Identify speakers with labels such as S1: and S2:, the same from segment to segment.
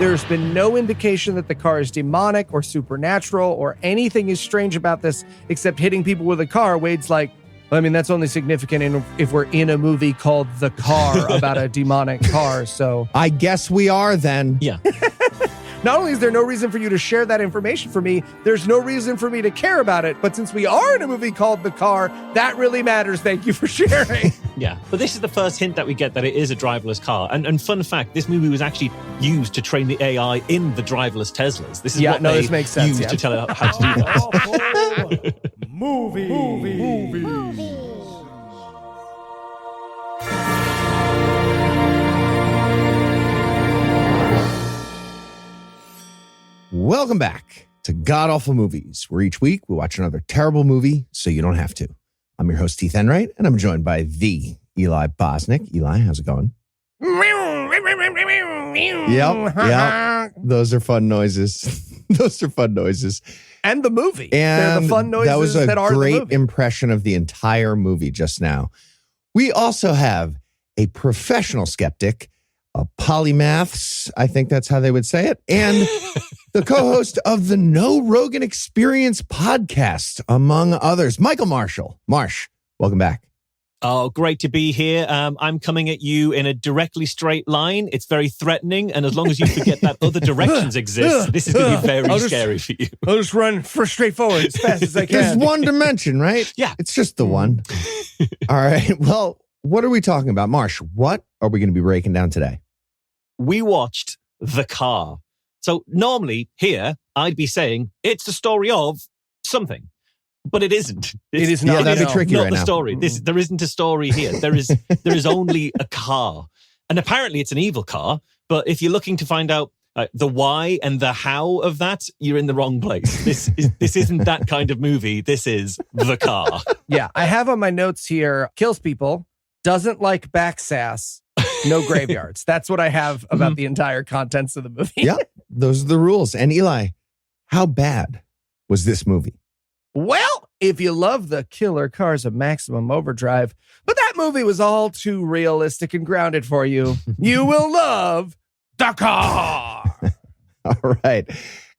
S1: There's been no indication that the car is demonic or supernatural or anything is strange about this except hitting people with a car. Wade's like, I mean, that's only significant if we're in a movie called The Car about a demonic car. So
S2: I guess we are then.
S3: Yeah.
S1: Not only is there no reason for you to share that information for me, there's no reason for me to care about it. But since we are in a movie called The Car, that really matters. Thank you for sharing.
S3: Yeah, but this is the first hint that we get that it is a driverless car. And fun fact, this movie was actually used to train the AI in the driverless Teslas. This is what they
S1: this makes sense,
S3: used to tell it how to do that.
S4: Movies.
S2: Welcome back to GodAwful Movies, where each week we watch another terrible movie so you don't have to. I'm your host, Heath Enright, and I'm joined by the Eli Bosnick. Eli, how's it going? Yep. Those are fun noises. Those are fun noises.
S1: And the movie.
S2: And
S1: they're the fun noises
S2: that was a
S1: that are
S2: great
S1: the movie.
S2: impression of the entire movie just now. We also have a professional skeptic, a polymaths, I think that's how they would say it, and the co-host of the No Rogan Experience podcast, among others, Michael Marshall. Marsh, welcome back.
S3: Oh, great to be here. I'm coming at you in a directly straight line. It's very threatening. And as long as you forget that other directions exist, this is going to be very scary for you.
S1: I'll just run straight forward as fast as I can.
S2: There's one dimension, right?
S3: Yeah.
S2: It's just the one. All right. Well, what are we talking about? Marsh, what are we going to be breaking down today?
S3: We watched The Car. So normally here, I'd be saying it's the story of something. But it isn't.
S1: It is not.
S2: Yeah, that'd be tricky
S3: not
S2: right
S3: the
S2: now.
S3: story. There isn't a story here. There is only a car. And apparently it's an evil car. But if you're looking to find out the why and the how of that, you're in the wrong place. This isn't that kind of movie. This is The Car.
S1: Yeah, I have on my notes here, kills people, doesn't like back sass, no graveyards. That's what I have about the entire contents of the movie.
S2: Yeah, those are the rules. And Eli, how bad was this movie?
S1: Well, if you love the killer cars of Maximum Overdrive, but that movie was all too realistic and grounded for you, you will love The Car.
S2: All right.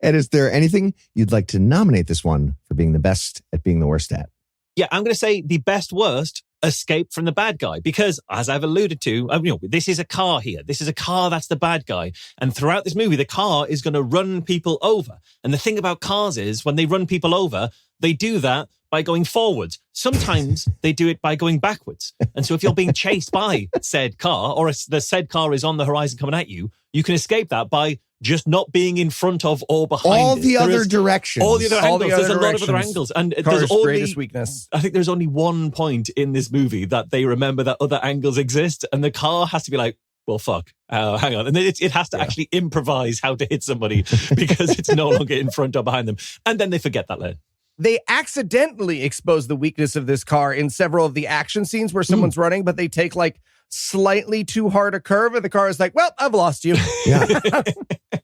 S2: And is there anything you'd like to nominate this one for being the best at being the worst at?
S3: Yeah, I'm going to say the best worst, escape from the bad guy. Because as I've alluded to, this is a car here. This is a car that's the bad guy. And throughout this movie, the car is going to run people over. And the thing about cars is when they run people over, they do that by going forwards. Sometimes they do it by going backwards. And so if you're being chased by said car, or the said car is on the horizon coming at you, you can escape that by just not being in front of or behind
S2: all the other directions.
S3: All the other angles. There's a lot of other
S1: directions.
S3: angles. And
S1: Car's
S3: there's only,
S1: greatest weakness.
S3: I think there's only one point in this movie that they remember that other angles exist. And the car has to be like, well, fuck, hang on. And then it has to actually improvise how to hit somebody because it's no longer in front or behind them. And then they forget that later.
S1: They accidentally expose the weakness of this car in several of the action scenes where someone's running, but they take like slightly too hard a curve and the car is like, well, I've lost you.
S2: Yeah.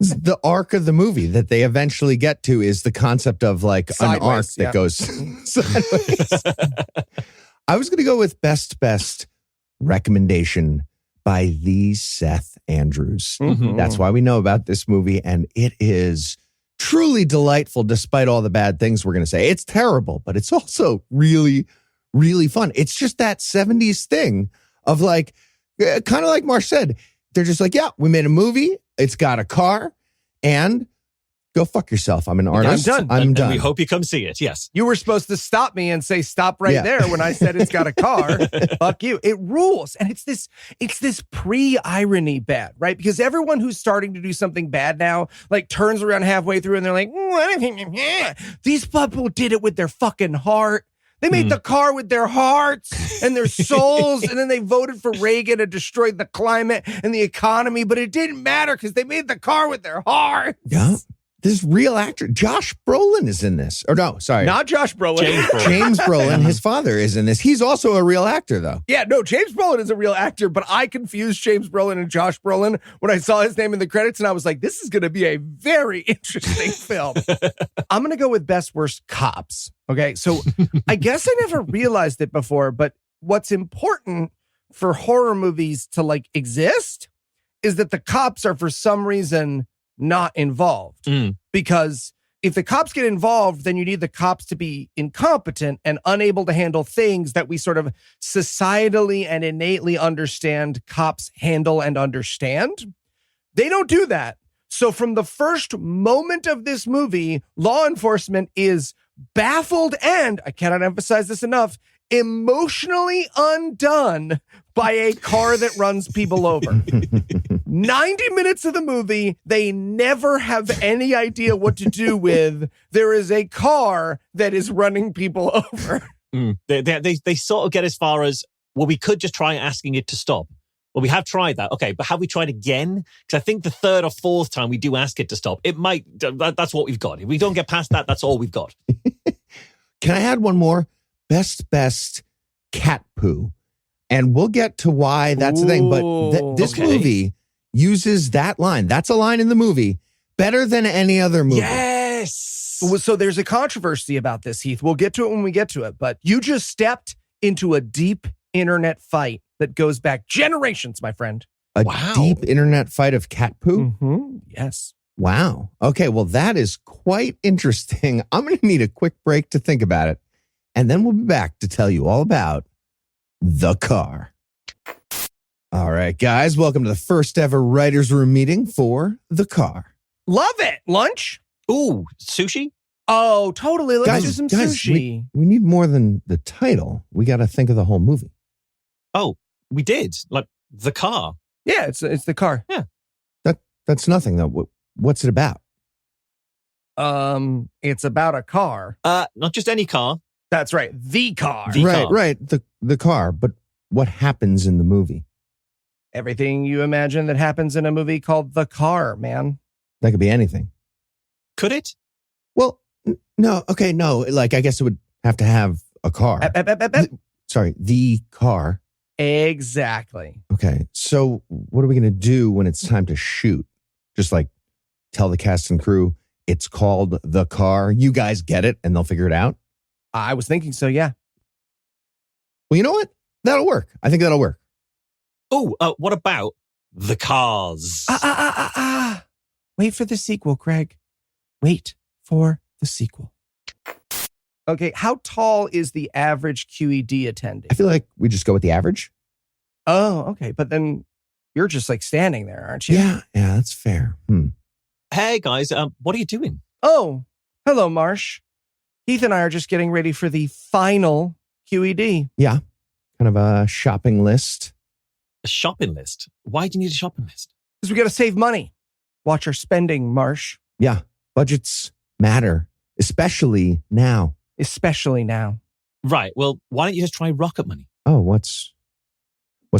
S2: The arc of the movie that they eventually get to is the concept of like
S1: Sideways,
S2: an arc that goes sideways. I was going to go with best recommendation by the Seth Andrews.
S1: Mhm.
S2: That's why we know about this movie. And it is truly delightful despite all the bad things we're going to say. It's terrible, but it's also really, really fun. It's just that 70s thing of like, kind of like Marsh said, they're just like, yeah, we made a movie. It's got a car and go fuck yourself. I'm an artist.
S1: I'm done.
S2: I'm
S3: And
S2: done.
S3: we hope you come see it. Yes.
S1: You were supposed to stop me and say, stop right there when I said it's got a car. Fuck you. It rules. And it's this pre-irony bad, right? Because everyone who's starting to do something bad now, like turns around halfway through and they're like, these people did it with their fucking heart. They made the car with their hearts and their souls, and then they voted for Reagan and destroyed the climate and the economy, but it didn't matter because they made the car with their hearts.
S2: Yeah. This real actor, Josh Brolin is in this. Or no, sorry.
S1: Not Josh Brolin.
S2: James Brolin, his father, is in this. He's also a real actor, though.
S1: Yeah, no, James Brolin is a real actor, but I confused James Brolin and Josh Brolin when I saw his name in the credits, and I was like, this is going to be a very interesting film. I'm going to go with Best Worst Cops. Okay, so I guess I never realized it before, but what's important for horror movies to like exist is that the cops are for some reason not involved. Because if the cops get involved, then you need the cops to be incompetent and unable to handle things that we sort of societally and innately understand cops handle and understand. They don't do that. So from the first moment of this movie, law enforcement is baffled and, I cannot emphasize this enough, emotionally undone by a car that runs people over. 90 minutes of the movie, they never have any idea what to do with. There is a car that is running people over.
S3: They sort of get as far as, well, we could just try asking it to stop. Well, we have tried that. Okay, but have we tried again? Because I think the third or fourth time we do ask it to stop, it might, that's what we've got. If we don't get past that, that's all we've got.
S2: Can I add one more? Best cat poo. And we'll get to why that's the thing. But this movie uses that line. That's a line in the movie better than any other movie.
S1: Yes. So there's a controversy about this, Heath. We'll get to it when we get to it. But you just stepped into a deep internet fight that goes back generations, my friend.
S2: A deep internet fight of cat poo?
S1: Mm-hmm. Yes.
S2: Wow. Okay, well, that is quite interesting. I'm going to need a quick break to think about it. And then we'll be back to tell you all about The Car. All right, guys, welcome to the first ever writer's room meeting for The Car.
S1: Love it. Lunch?
S3: Ooh, sushi?
S1: Oh, totally. Let's do some sushi.
S2: We need more than the title. We got to think of the whole movie.
S3: Oh, we did. Like The Car.
S1: Yeah, it's The Car.
S3: Yeah.
S2: That's nothing, though. What's it about?
S1: It's about a car.
S3: Not just any car.
S1: That's right. The car.
S2: Right. The car. But what happens in the movie?
S1: Everything you imagine that happens in a movie called The Car, man.
S2: That could be anything.
S3: Could it?
S2: Well, no. Okay, no. Like, I guess it would have to have a car. The car.
S1: Exactly.
S2: Okay. So what are we going to do when it's time to shoot? Just like tell the cast and crew it's called The Car. You guys get it and they'll figure it out?
S1: I was thinking so, yeah.
S2: Well, you know what? That'll work. I think that'll work.
S3: Oh, what about The Cars?
S1: Wait for the sequel, Craig. Wait for the sequel. Okay, how tall is the average QED attendee?
S2: I feel like we just go with the average.
S1: Oh, okay. But then you're just like standing there, aren't you?
S2: Yeah, that's fair.
S3: Hey, guys, what are you doing?
S1: Oh, hello, Marsh. Heath and I are just getting ready for the final QED.
S2: Yeah, kind of a shopping list.
S3: A shopping list? Why do you need a shopping list?
S1: Because we got to save money. Watch our spending, Marsh.
S2: Yeah, budgets matter, especially now.
S1: Especially now.
S3: Right. Well, why don't you just try Rocket Money?
S2: Oh, what's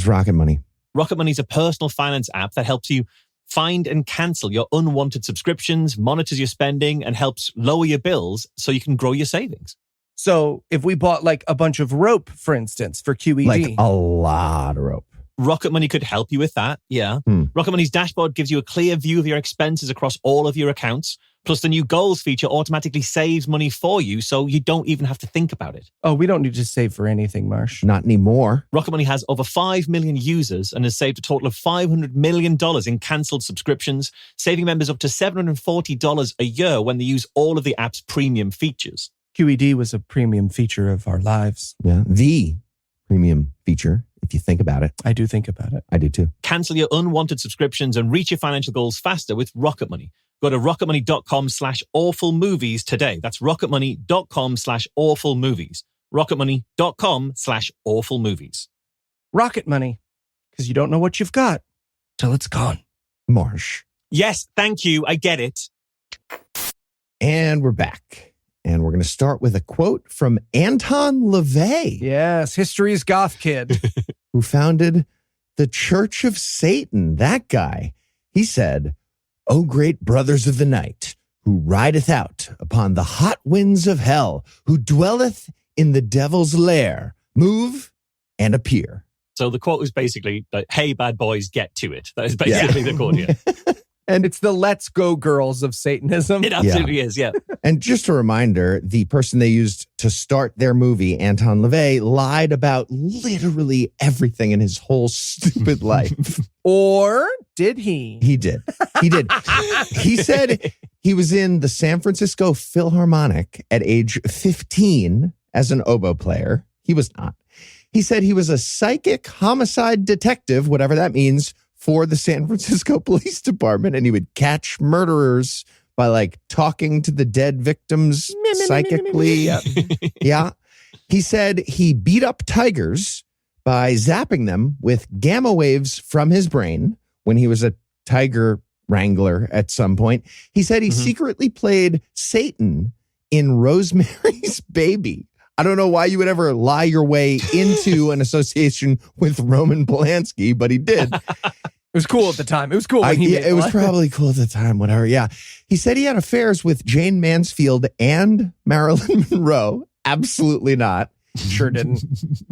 S2: Rocket Money?
S3: Rocket Money is a personal finance app that helps you find and cancel your unwanted subscriptions, monitors your spending, and helps lower your bills so you can grow your savings.
S1: So if we bought like a bunch of rope, for instance, for QED.
S2: Like a lot of rope.
S3: Rocket Money could help you with that, yeah. Rocket Money's dashboard gives you a clear view of your expenses across all of your accounts. Plus, the new goals feature automatically saves money for you, so you don't even have to think about it.
S1: Oh, we don't need to save for anything, Marsh.
S2: Not anymore.
S3: Rocket Money has over 5 million users and has saved a total of $500 million in cancelled subscriptions, saving members up to $740 a year when they use all of the app's premium features.
S1: QED was a premium feature of our lives.
S2: Yeah, the premium feature, if you think about it.
S1: I do think about it.
S2: I do too.
S3: Cancel your unwanted subscriptions and reach your financial goals faster with Rocket Money. Go to rocketmoney.com/awfulmovies today. That's rocketmoney.com/awfulmovies. rocketmoney.com/awfulmovies.
S1: Rocket Money, because you don't know what you've got till it's gone.
S2: Marsh.
S3: Yes, thank you. I get it.
S2: And we're back. And we're going to start with a quote from Anton LaVey.
S1: Yes, history's goth kid.
S2: Who founded the Church of Satan. That guy. He said, "O great brothers of the night, who rideth out upon the hot winds of hell, who dwelleth in the devil's lair, move and appear."
S3: So the quote was basically, hey, bad boys, get to it. That is basically the quote here.
S1: And it's the let's go girls of Satanism.
S3: It absolutely is, yeah.
S2: And just a reminder, the person they used to start their movie, Anton LaVey, lied about literally everything in his whole stupid life.
S1: Or did he?
S2: He did. He did. He said he was in the San Francisco Philharmonic at age 15 as an oboe player. He was not. He said he was a psychic homicide detective, whatever that means, for the San Francisco Police Department. And he would catch murderers by like talking to the dead victims psychically. Yeah. He said he beat up tigers by zapping them with gamma waves from his brain when he was a tiger wrangler at some point. He said he secretly played Satan in Rosemary's Baby. I don't know why you would ever lie your way into an association with Roman Polanski, but he did.
S1: It was cool at the time. It was cool when he made
S2: it was probably cool at the time, whatever. Yeah. He said he had affairs with Jane Mansfield and Marilyn Monroe. Absolutely not.
S1: Sure didn't.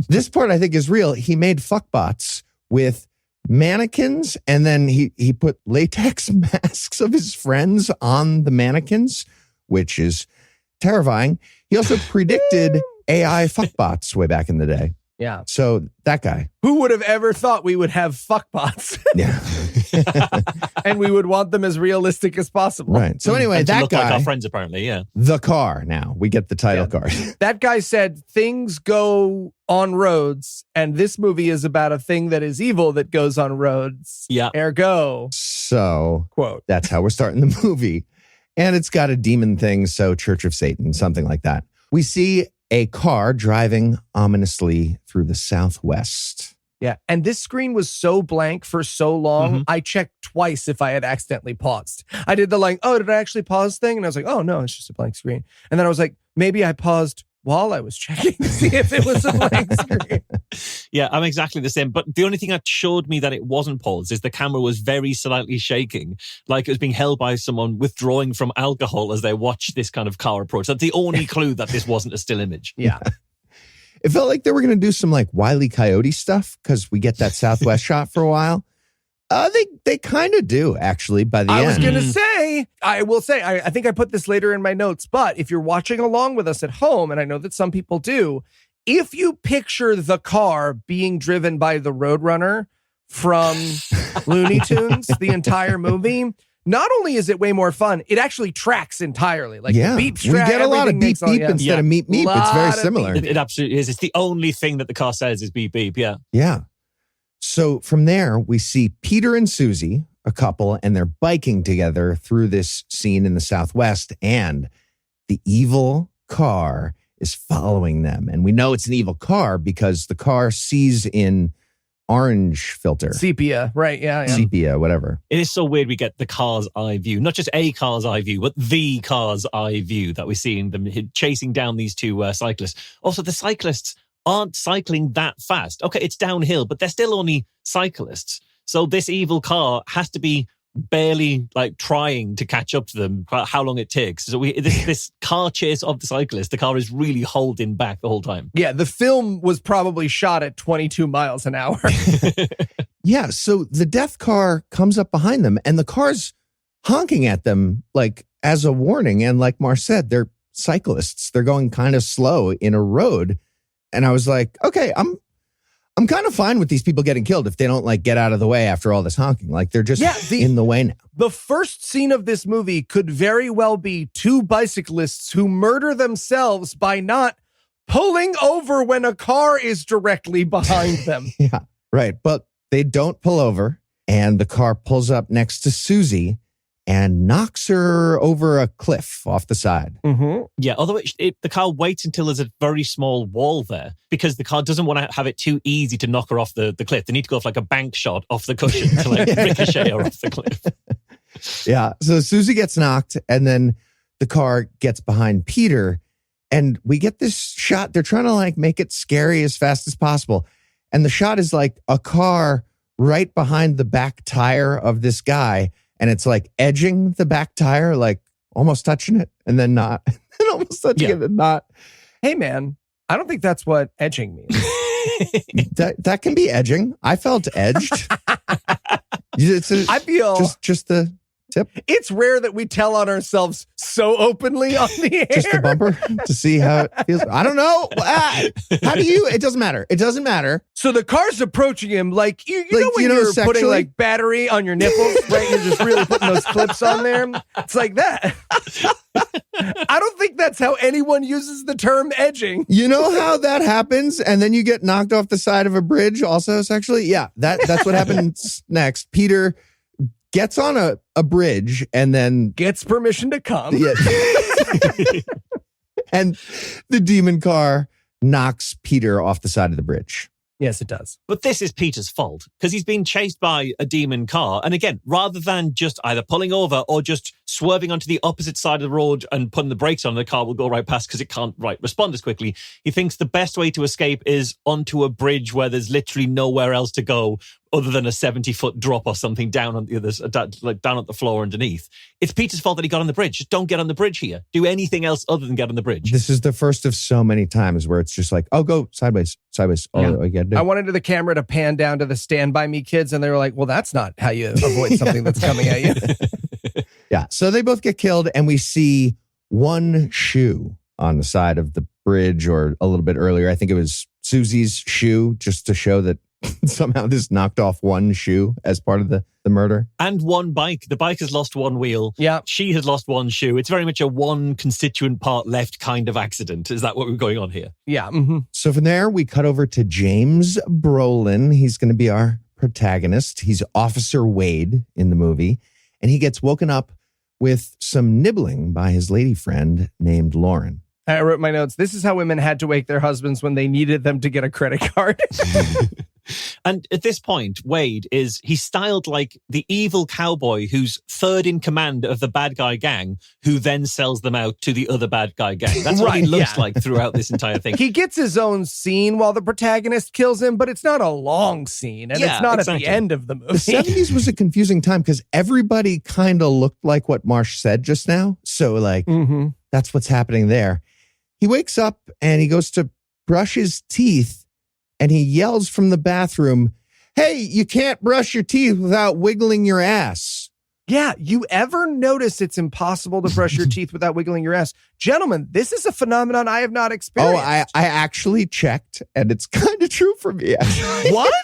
S2: This part I think is real. He made fuckbots with mannequins, and then he put latex masks of his friends on the mannequins, which is terrifying. He also predicted AI fuckbots way back in the day.
S1: Yeah.
S2: So that guy.
S1: Who would have ever thought we would have fuckbots?
S2: Yeah.
S1: And we would want them as realistic as possible.
S2: Right. So anyway,
S3: and to
S2: that
S3: look
S2: guy.
S3: like our friends, apparently, yeah.
S2: The Car now. We get the title card.
S1: That guy said things go on roads, and this movie is about a thing that is evil that goes on roads.
S3: Yeah.
S1: Ergo.
S2: So,
S1: quote.
S2: That's how we're starting the movie. And it's got a demon thing, so Church of Satan, something like that. We see a car driving ominously through the Southwest.
S1: Yeah. And this screen was so blank for so long, I checked twice if I had accidentally paused. I did the like, oh, did I actually pause thing? And I was like, oh, no, it's just a blank screen. And then I was like, maybe I paused while I was checking to see if it was a blank screen.
S3: Yeah, I'm exactly the same. But the only thing that showed me that it wasn't paused is the camera was very slightly shaking, like it was being held by someone withdrawing from alcohol as they watched this kind of car approach. That's the only clue that this wasn't a still image.
S1: Yeah.
S2: It felt like they were going to do some like Wile E. Coyote stuff because we get that Southwest shot for a while. They kind of do, actually, by the end.
S1: I was going to say, I will say, I think I put this later in my notes, but if you're watching along with us at home, and I know that some people do, if you picture the car being driven by the Roadrunner from Looney Tunes, the entire movie, not only is it way more fun, it actually tracks entirely. Like the beep
S2: we get a lot of beep beep instead of meep meep. It's very similar.
S3: It absolutely is. It's the only thing that the car says is beep beep. Yeah.
S2: Yeah. So from there, we see Peter and Susie, a couple, and they're biking together through this scene in the Southwest, and the evil car is following them. And we know it's an evil car because the car sees in orange filter.
S1: Sepia, right, yeah.
S2: Sepia, whatever.
S3: It is so weird we get the car's eye view. Not just a car's eye view, but the car's eye view that we're seeing them chasing down these two cyclists. Also, the cyclists aren't cycling that fast. Okay, it's downhill, but they're still only cyclists. So this evil car has to be barely like trying to catch up to them, how long it takes. So this car chase of the cyclist, the car is really holding back the whole time.
S1: Yeah, the film was probably shot at 22 miles an hour.
S2: Yeah, so the death car comes up behind them and the car's honking at them like as a warning. And like Mar said, they're cyclists. They're going kind of slow in a road. And I was like, okay, I'm kind of fine with these people getting killed if they don't like get out of the way after all this honking. Like they're just in the way now.
S1: The first scene of this movie could very well be two bicyclists who murder themselves by not pulling over when a car is directly behind them.
S2: Yeah, right. But they don't pull over, and the car pulls up next to Susie and knocks her over a cliff off the side.
S1: Mm-hmm.
S3: Yeah, although the car waits until there's a very small wall there because the car doesn't want to have it too easy to knock her off the cliff. They need to go for like a bank shot off the cushion to like ricochet her off the cliff.
S2: Yeah, so Susie gets knocked and then the car gets behind Peter and we get this shot. They're trying to like make it scary as fast as possible. And the shot is like a car right behind the back tire of this guy. And it's like edging the back tire, like almost touching it and then not. And almost touching it and not.
S1: Hey, man, I don't think that's what edging means.
S2: that can be edging. I felt edged. I feel
S1: just the
S2: tip.
S1: It's rare that we tell on ourselves so openly on the air.
S2: Just the bumper to see how it feels. I don't know. How do you? It doesn't matter. It doesn't matter.
S1: So the car's approaching him like, you know when you're
S2: sexually?
S1: putting like battery on your nipples, right? You're just really putting those clips on there. It's like that. I don't think that's how anyone uses the term edging.
S2: You know how that happens? And then you get knocked off the side of a bridge also sexually? Yeah, that's what happens next. Peter gets on a bridge and then
S1: gets permission to come.
S2: Yeah. And the demon car knocks Peter off the side of the bridge.
S1: Yes, it does.
S3: But this is Peter's fault because he's been chased by a demon car. And again, rather than just either pulling over or just swerving onto the opposite side of the road and putting the brakes on, the car will go right past because it can't respond as quickly. He thinks the best way to escape is onto a bridge where there's literally nowhere else to go other than a 70-foot drop or something down on the other, like down at the floor underneath. It's Peter's fault that he got on the bridge. Just don't get on the bridge here. Do anything else other than get on the bridge.
S2: This is the first of so many times where it's just like, oh, go sideways. All I gotta do.
S1: I wanted the camera to pan down to the Stand By Me kids, and they were like, well, that's not how you avoid something that's coming at you.
S2: Yeah. So they both get killed, and we see one shoe on the side of the bridge, or a little bit earlier. I think it was Susie's shoe, just to show that somehow this knocked off one shoe as part of the murder.
S3: And one bike. The bike has lost one wheel.
S1: Yeah.
S3: She has lost one shoe. It's very much a one constituent part left kind of accident. Is that what we're going on here?
S1: Yeah. Mm-hmm.
S2: So from there, we cut over to James Brolin. He's going to be our protagonist. He's Officer Wade in the movie. And he gets woken up with some nibbling by his lady friend named Lauren.
S1: I wrote my notes. This is how women had to wake their husbands when they needed them to get a credit card.
S3: And at this point, Wade he's styled like the evil cowboy who's third in command of the bad guy gang, who then sells them out to the other bad guy gang. That's what he looks like throughout this entire thing.
S1: He gets his own scene while the protagonist kills him, but it's not a long scene, and it's not at the end of the movie.
S2: The 70s was a confusing time because everybody kind of looked like what Marsh said just now. So that's what's happening there. He wakes up and he goes to brush his teeth. And he yells from the bathroom, hey, you can't brush your teeth without wiggling your ass.
S1: Yeah, you ever notice it's impossible to brush your teeth without wiggling your ass? Gentlemen, this is a phenomenon I have not experienced.
S2: Oh, I actually checked, and it's kind of true for me.
S1: What?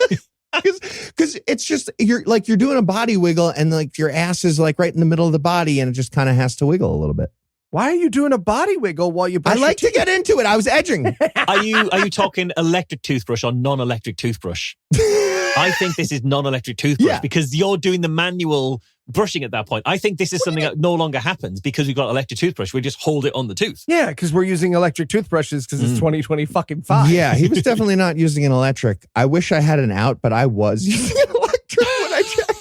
S2: Because it's just, you're doing a body wiggle, and like your ass is like right in the middle of the body, and it just kind of has to wiggle a little bit.
S1: Why are you doing a body wiggle while you brush
S2: I like to get into it. I was edging.
S3: Are you talking electric toothbrush or non-electric toothbrush? I think this is non-electric toothbrush because you're doing the manual brushing at that point. I think this is something that no longer happens because we've got electric toothbrush. We just hold it on the tooth.
S1: Yeah, because we're using electric toothbrushes because it's 2025.
S2: Yeah, he was definitely not using an electric. I wish I had an out, but I was using an electric when I checked.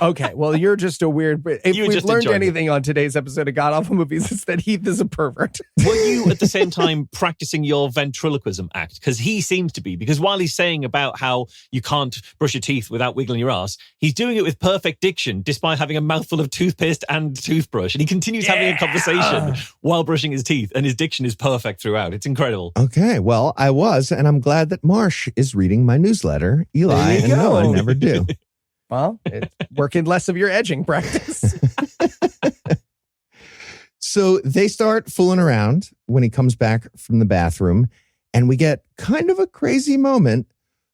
S1: Okay, well, you're just a weird... If we've learned anything on today's episode of God Awful Movies, it's that Heath is a pervert.
S3: Were you, at the same time, practicing your ventriloquism act? Because he seems to be. Because while he's saying about how you can't brush your teeth without wiggling your ass, he's doing it with perfect diction, despite having a mouthful of toothpaste and toothbrush. And he continues having a conversation while brushing his teeth, and his diction is perfect throughout. It's incredible.
S2: Okay, well, I was, and I'm glad that Marsh is reading my newsletter. Eli and Noah never do.
S1: Well, it's working less of your edging practice.
S2: So they start fooling around when he comes back from the bathroom, and we get kind of a crazy moment.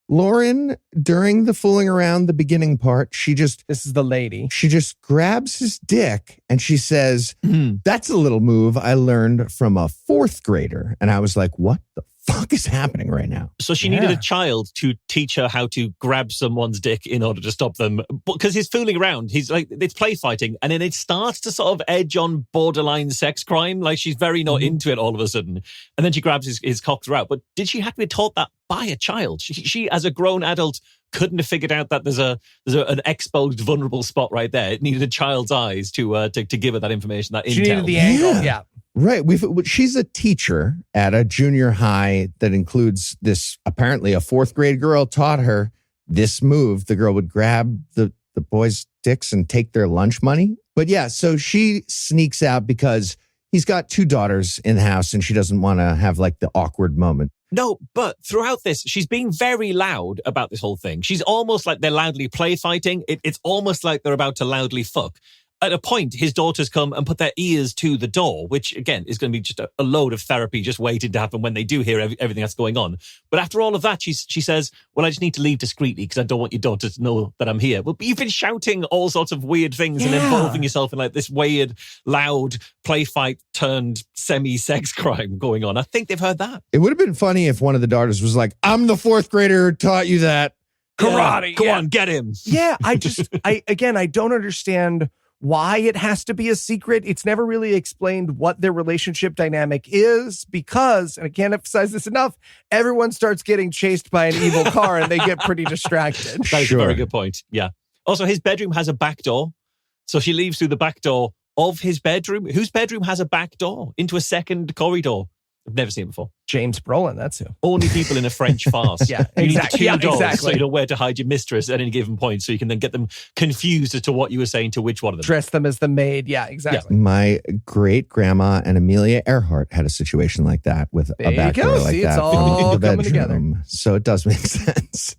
S2: Lauren, during the fooling around, the beginning part, this
S1: is the lady.
S2: She just grabs his dick and she says, that's a little move I learned from a fourth grader. And I was like, what the fuck is happening right now?
S3: So she needed a child to teach her how to grab someone's dick in order to stop them. Because he's fooling around. He's like, it's play fighting. And then it starts to sort of edge on borderline sex crime. Like she's very not into it all of a sudden. And then she grabs his cock throughout. But did she have to be taught that by a child? She as a grown adult, couldn't have figured out that there's an exposed vulnerable spot right there. It needed a child's eyes to give her that information, that intel.
S1: She needed the angle, yeah.
S2: Right. She's a teacher at a junior high that includes this, apparently a fourth grade girl taught her this move. The girl would grab the boys' dicks and take their lunch money. But yeah, so she sneaks out because he's got two daughters in the house and she doesn't want to have like the awkward moment.
S3: No, but throughout this, she's being very loud about this whole thing. She's almost like they're loudly play fighting. It's almost like they're about to loudly fuck. at a point, his daughters come and put their ears to the door, which, again, is going to be just a load of therapy just waiting to happen when they do hear everything that's going on. But after all of that, she says, well, I just need to leave discreetly because I don't want your daughter to know that I'm here. Well, but you've been shouting all sorts of weird things and involving yourself in like this weird, loud play fight turned semi-sex crime going on. I think they've heard that.
S2: It would have been funny if one of the daughters was like, I'm the fourth grader who taught you that.
S1: Karate.
S3: Go on, get him.
S1: Yeah, I don't understand why it has to be a secret. It's never really explained what their relationship dynamic is because, and I can't emphasize this enough, everyone starts getting chased by an evil car and they get pretty distracted.
S3: That's a very good point. Yeah. Also, his bedroom has a back door. So she leaves through the back door of his bedroom. Whose bedroom has a back door into a second corridor? I've never seen it before.
S1: James Brolin, that's who.
S3: Only people in a French farce.
S1: Yeah,
S3: you
S1: exactly.
S3: Need two doors
S1: exactly.
S3: so you know where to hide your mistress at any given point, so you can then get them confused as to what you were saying to which one of them.
S1: Dress them as the maid. Yeah, exactly.
S2: My great grandma and Amelia Earhart had a situation like that with a back door like that.
S1: It's all coming together.
S2: So it does make sense.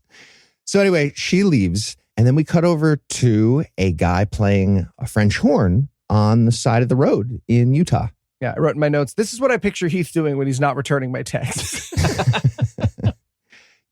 S2: So anyway, she leaves, and then we cut over to a guy playing a French horn on the side of the road in Utah.
S1: Yeah, I wrote in my notes, this is what I picture Heath doing when he's not returning my texts.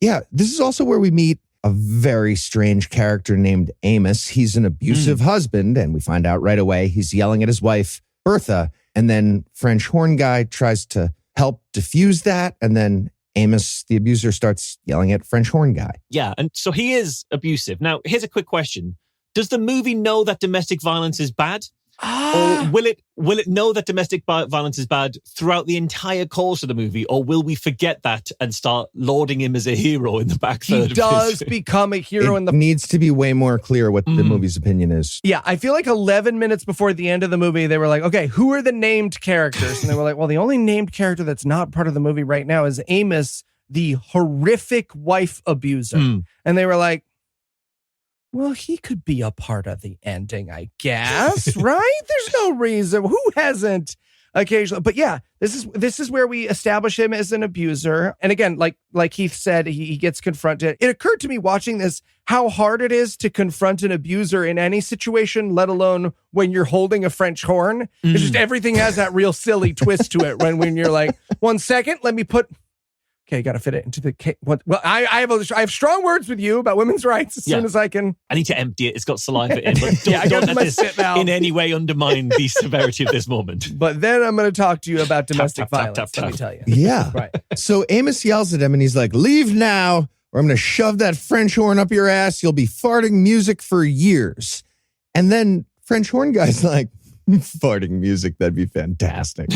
S2: Yeah, this is also where we meet a very strange character named Amos. He's an abusive husband, and we find out right away he's yelling at his wife, Bertha, and then French horn guy tries to help diffuse that, and then Amos, the abuser, starts yelling at French horn guy.
S3: Yeah, and so he is abusive. Now, here's a quick question. Does the movie know that domestic violence is bad? Or will it know that domestic violence is bad throughout the entire course of the movie, or will we forget that and start lauding him as a hero in the back third?
S1: He does become a hero
S2: It needs to be way more clear what the movie's opinion is.
S1: Yeah, I feel like 11 minutes before the end of the movie, they were like, okay, who are the named characters? And they were like, well, the only named character that's not part of the movie right now is Amos, the horrific wife abuser. And they were like, well, he could be a part of the ending, I guess, right? There's no reason. Who hasn't occasionally? But yeah, this is where we establish him as an abuser. And again, like Heath said, he gets confronted. It occurred to me watching this how hard it is to confront an abuser in any situation, let alone when you're holding a French horn. It's just everything has that real silly twist to it when you're like, 1 second, let me put... Okay, got to fit it into the cake. Well, I have strong words with you about women's rights as soon as I can.
S3: I need to empty it. It's got saliva in. But don't let this in any way undermine the severity of this moment.
S1: But then I'm going to talk to you about domestic violence, let me tell you.
S2: Yeah.
S1: Right.
S2: So Amos yells at him and he's like, leave now or I'm going to shove that French horn up your ass. You'll be farting music for years. And then French horn guy's like, farting music, that'd be fantastic.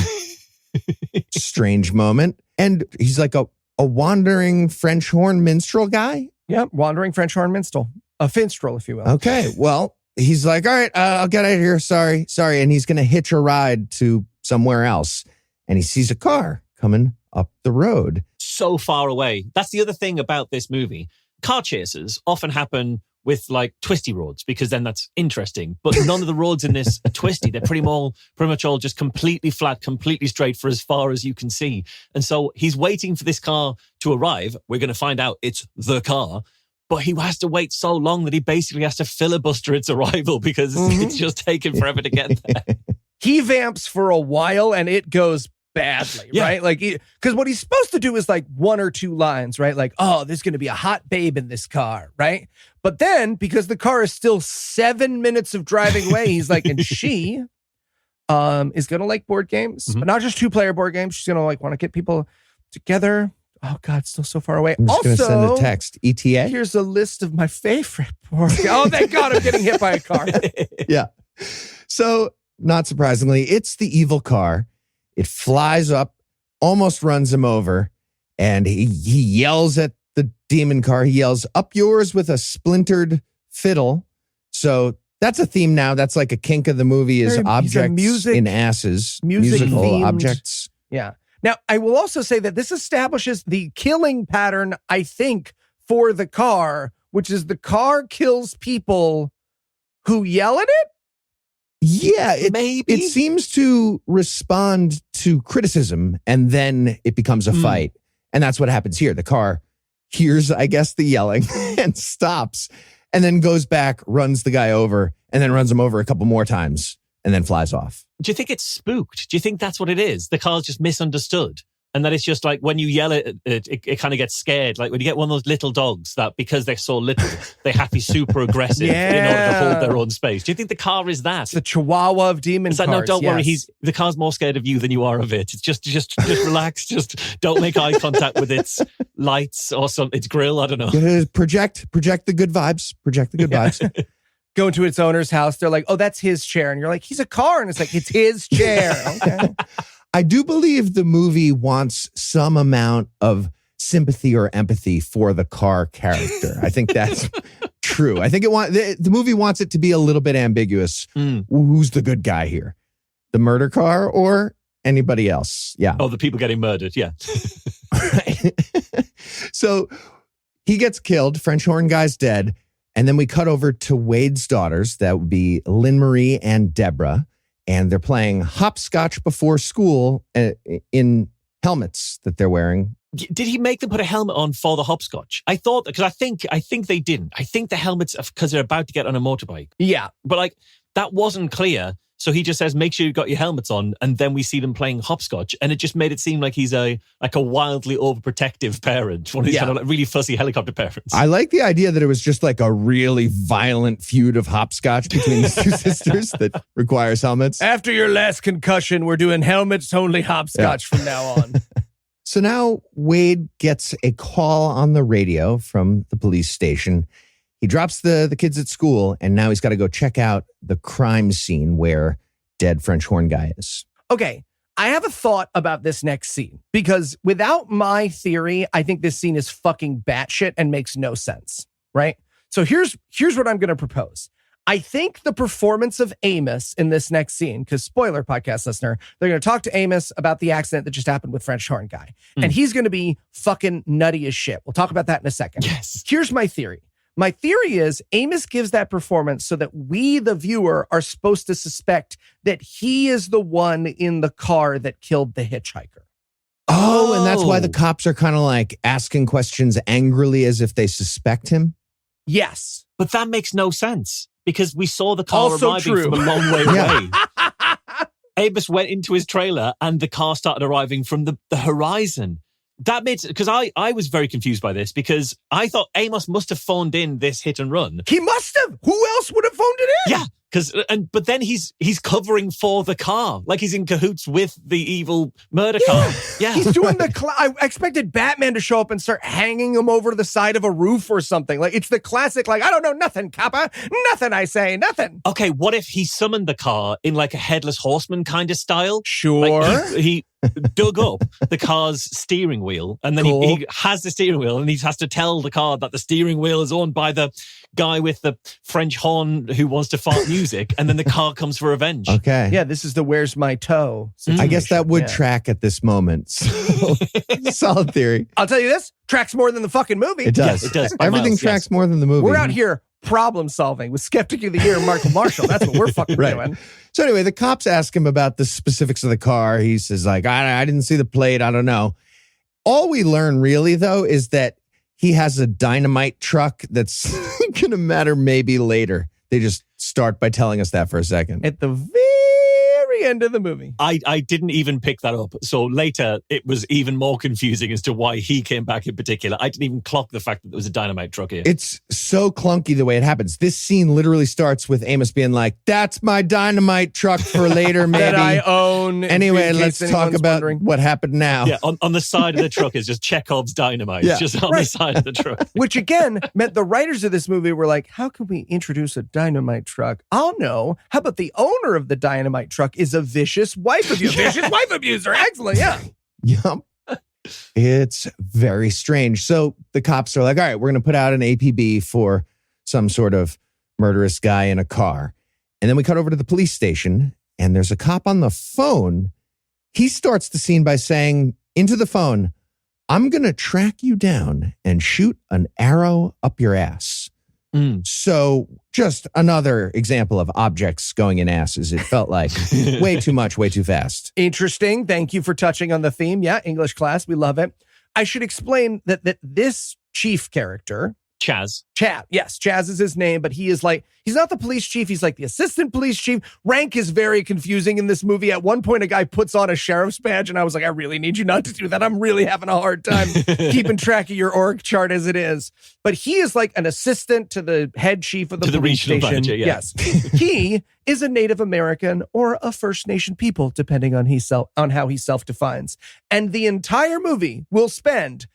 S2: Strange moment. And he's like a wandering French horn minstrel guy?
S1: Yep, wandering French horn minstrel. A finstrel, if you will.
S2: Okay, well, he's like, all right, I'll get out of here. Sorry. And he's going to hitch a ride to somewhere else. And he sees a car coming up the road.
S3: So far away. That's the other thing about this movie. Car chases often happen with like twisty roads because then that's interesting. But none of the roads in this are twisty. They're pretty much all just completely flat, completely straight for as far as you can see. And so he's waiting for this car to arrive. We're going to find out it's the car. But he has to wait so long that he basically has to filibuster its arrival because it's just taken forever to get there.
S1: He vamps for a while and it goes badly, right? Like, because what he's supposed to do is like 1 or 2 lines, right? Like, oh, there's going to be a hot babe in this car, right? But then, because the car is still 7 minutes of driving away, he's like, and she is going to like board games, but not just 2-player board games. She's going to like want to get people together. Oh, God, still so far away.
S2: I'm just going to send a text. ETA?
S1: Here's a list of my favorite board games. Oh, thank God I'm getting hit by a car.
S2: Yeah. So, not surprisingly, it's the evil car. It flies up, almost runs him over, and he yells at the demon car. He yells, up yours with a splintered fiddle. So that's a theme now. That's like a kink of the movie is objects in asses. Musical
S1: themed
S2: objects.
S1: Yeah. Now, I will also say that this establishes the killing pattern, I think, for the car, which is the car kills people who yell at it.
S2: Yeah,
S3: maybe.
S2: It seems to respond to criticism and then it becomes a fight. And that's what happens here. The car hears, I guess, the yelling and stops. and then goes back, runs the guy over, and then runs him over a couple more times, and then flies off.
S3: Do you think it's spooked? Do you think that's what it is? The car's just misunderstood? And that it's just like when you yell at it, it kind of gets scared. Like when you get one of those little dogs that because they're so little, they have to be super aggressive in order to hold their own space. Do you think the car is that?
S1: It's the Chihuahua of demon
S3: cars. It's like, no, don't worry. The car's more scared of you than you are of it. It's just relax. Just don't make eye contact with its lights or its grill. I don't know.
S2: Project the good vibes. Project the good vibes.
S1: Go into its owner's house. They're like, oh, that's his chair. And you're like, he's a car. And it's like, it's his chair. Okay.
S2: I do believe the movie wants some amount of sympathy or empathy for the car character. I think that's true. I think the movie wants it to be a little bit ambiguous. Who's the good guy here? The murder car or anybody else? Yeah.
S3: Oh, the people getting murdered. Yeah.
S2: Right. So he gets killed. French horn guy's dead. And then we cut over to Wade's daughters. That would be Lynn Marie and Deborah. And they're playing hopscotch before school in helmets that they're wearing.
S3: Did he make them put a helmet on for the hopscotch? I thought, because I think they didn't. I think the helmet's because they're about to get on a motorbike.
S1: Yeah.
S3: But like, that wasn't clear. So he just says, make sure you've got your helmets on. And then we see them playing hopscotch. And it just made it seem like he's a wildly overprotective parent. One of these kind of like really fussy helicopter parents.
S2: I like the idea that it was just like a really violent feud of hopscotch between these two sisters that requires helmets.
S1: After your last concussion, we're doing helmets only hopscotch from now on.
S2: So now Wade gets a call on the radio from the police station. He drops the kids at school, and now he's got to go check out the crime scene where dead French horn guy is.
S1: Okay, I have a thought about this next scene, because without my theory, I think this scene is fucking batshit and makes no sense, right? So here's what I'm going to propose. I think the performance of Amos in this next scene, because spoiler podcast listener, they're going to talk to Amos about the accident that just happened with French horn guy. And he's going to be fucking nutty as shit. We'll talk about that in a second.
S3: Yes.
S1: Here's my theory. My theory is Amos gives that performance so that we, the viewer, are supposed to suspect that he is the one in the car that killed the hitchhiker.
S2: Oh, and that's why the cops are kind of like asking questions angrily as if they suspect him?
S1: Yes.
S3: But that makes no sense because we saw the car
S1: Also
S3: arriving
S1: true.
S3: from a long way away. Amos went into his trailer and the car started arriving from the horizon. That made, because I was very confused by this because I thought Amos must have phoned in this hit and run.
S1: He must have. Who else would have phoned it in?
S3: Yeah. But then he's covering for the car, like he's in cahoots with the evil murder car. Yeah,
S1: he's doing I expected Batman to show up and start hanging him over the side of a roof or something. Like it's the classic. Like I don't know nothing, Kappa. Nothing. I say nothing.
S3: Okay, what if he summoned the car in like a headless horseman kind of style?
S1: Sure.
S3: Like he dug up the car's steering wheel, and then he has the steering wheel, and he has to tell the car that the steering wheel is owned by the guy with the French horn who wants to fart music, and then the car comes for revenge.
S2: Okay.
S1: Yeah, this is the where's my toe situation.
S2: I guess that would track at this moment. So, solid theory.
S1: I'll tell you this, tracks more than the fucking movie.
S2: It does.
S3: Yes, it does.
S2: Everything tracks more than the movie.
S1: We're out here problem solving with Skeptic of the Year, Michael Marshall. That's what we're fucking doing.
S2: So anyway, the cops ask him about the specifics of the car. He says like, I didn't see the plate. I don't know. All we learn really though is that he has a dynamite truck that's going to matter maybe later. They just start by telling us that for a second.
S1: At the very end of the movie.
S3: I didn't even pick that up. So later, it was even more confusing as to why he came back in particular. I didn't even clock the fact that there was a dynamite truck here.
S2: It's so clunky the way it happens. This scene literally starts with Amos being like, that's my dynamite truck for later, maybe.
S1: That I own.
S2: Anyway, let's talk about what happened now.
S3: Yeah, on the side of the truck is just Chekhov's dynamite. Yeah. It's just on the side of the truck.
S1: Which again meant the writers of this movie were like, how can we introduce a dynamite truck? I'll know. How about the owner of the dynamite truck is a vicious wife abuser. Vicious wife abuser. Excellent. Yeah.
S2: Yep. It's very strange. So the cops are like, all right, we're going to put out an APB for some sort of murderous guy in a car. And then we cut over to the police station and there's a cop on the phone. He starts the scene by saying into the phone, I'm going to track you down and shoot an arrow up your ass. So just another example of objects going in asses. It felt like way too much, way too fast.
S1: Interesting. Thank you for touching on the theme. Yeah, English class. We love it. I should explain that this chief character
S3: Chaz.
S1: Yes, Chaz is his name, but he's not the police chief. He's like the assistant police chief. Rank is very confusing in this movie. At one point, a guy puts on a sheriff's badge, and I was like, I really need you not to do that. I'm really having a hard time keeping track of your org chart as it is. But he is like an assistant to the head chief of the police station.
S3: Manager, yeah.
S1: Yes. He is a Native American or a First Nation people, depending on how he self-defines. And the entire movie will spend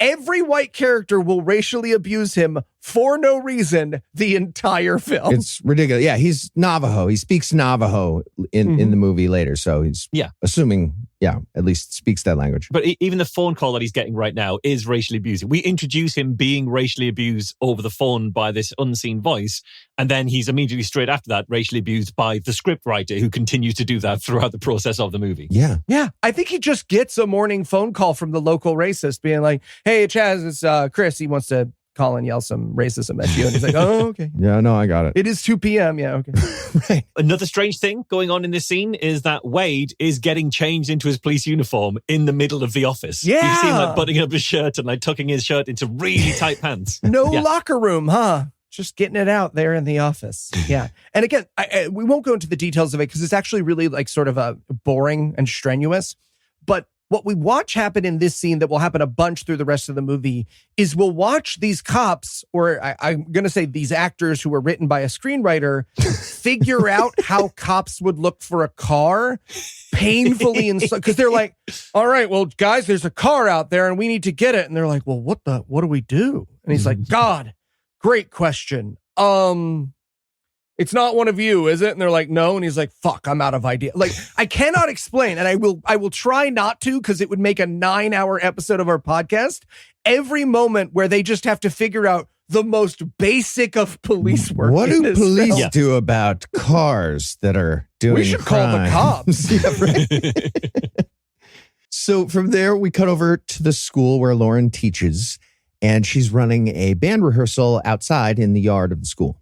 S1: every white character will racially abuse him for no reason the entire film.
S2: It's ridiculous. Yeah, he's Navajo. He speaks Navajo in the movie later. So he's assuming, at least speaks that language.
S3: But even the phone call that he's getting right now is racially abusive. We introduce him being racially abused over the phone by this unseen voice. And then he's immediately straight after that racially abused by the scriptwriter who continues to do that throughout the process of the movie.
S2: Yeah.
S1: Yeah. I think he just gets a morning phone call from the local racist being like, hey, Chaz, it's Chris. He wants to call and yell some racism at you. And he's like, oh, okay.
S2: Yeah, no, I got it.
S1: It is 2 p.m. Yeah, okay.
S2: Right.
S3: Another strange thing going on in this scene is that Wade is getting changed into his police uniform in the middle of the office.
S1: Yeah.
S3: You see him like buttoning up his shirt and like tucking his shirt into really tight pants.
S1: No locker room, huh? Just getting it out there in the office. Yeah. And again, we won't go into the details of it because it's actually really like sort of boring and strenuous. But what we watch happen in this scene that will happen a bunch through the rest of the movie is we'll watch these cops, or I'm going to say these actors who were written by a screenwriter, figure out how cops would look for a car painfully. Because they're like, all right, well, guys, there's a car out there and we need to get it. And they're like, well, what do we do? And he's like, God, great question. It's not one of you, is it? And they're like, no. And he's like, fuck, I'm out of idea. Like, I cannot explain. And I will try not to, because it would make a 9-hour episode of our podcast. Every moment where they just have to figure out the most basic of police work.
S2: What do police do about cars that are doing
S1: We should call the cops.
S2: Yeah, right. So from there, we cut over to the school where Lauren teaches, and she's running a band rehearsal outside in the yard of the school.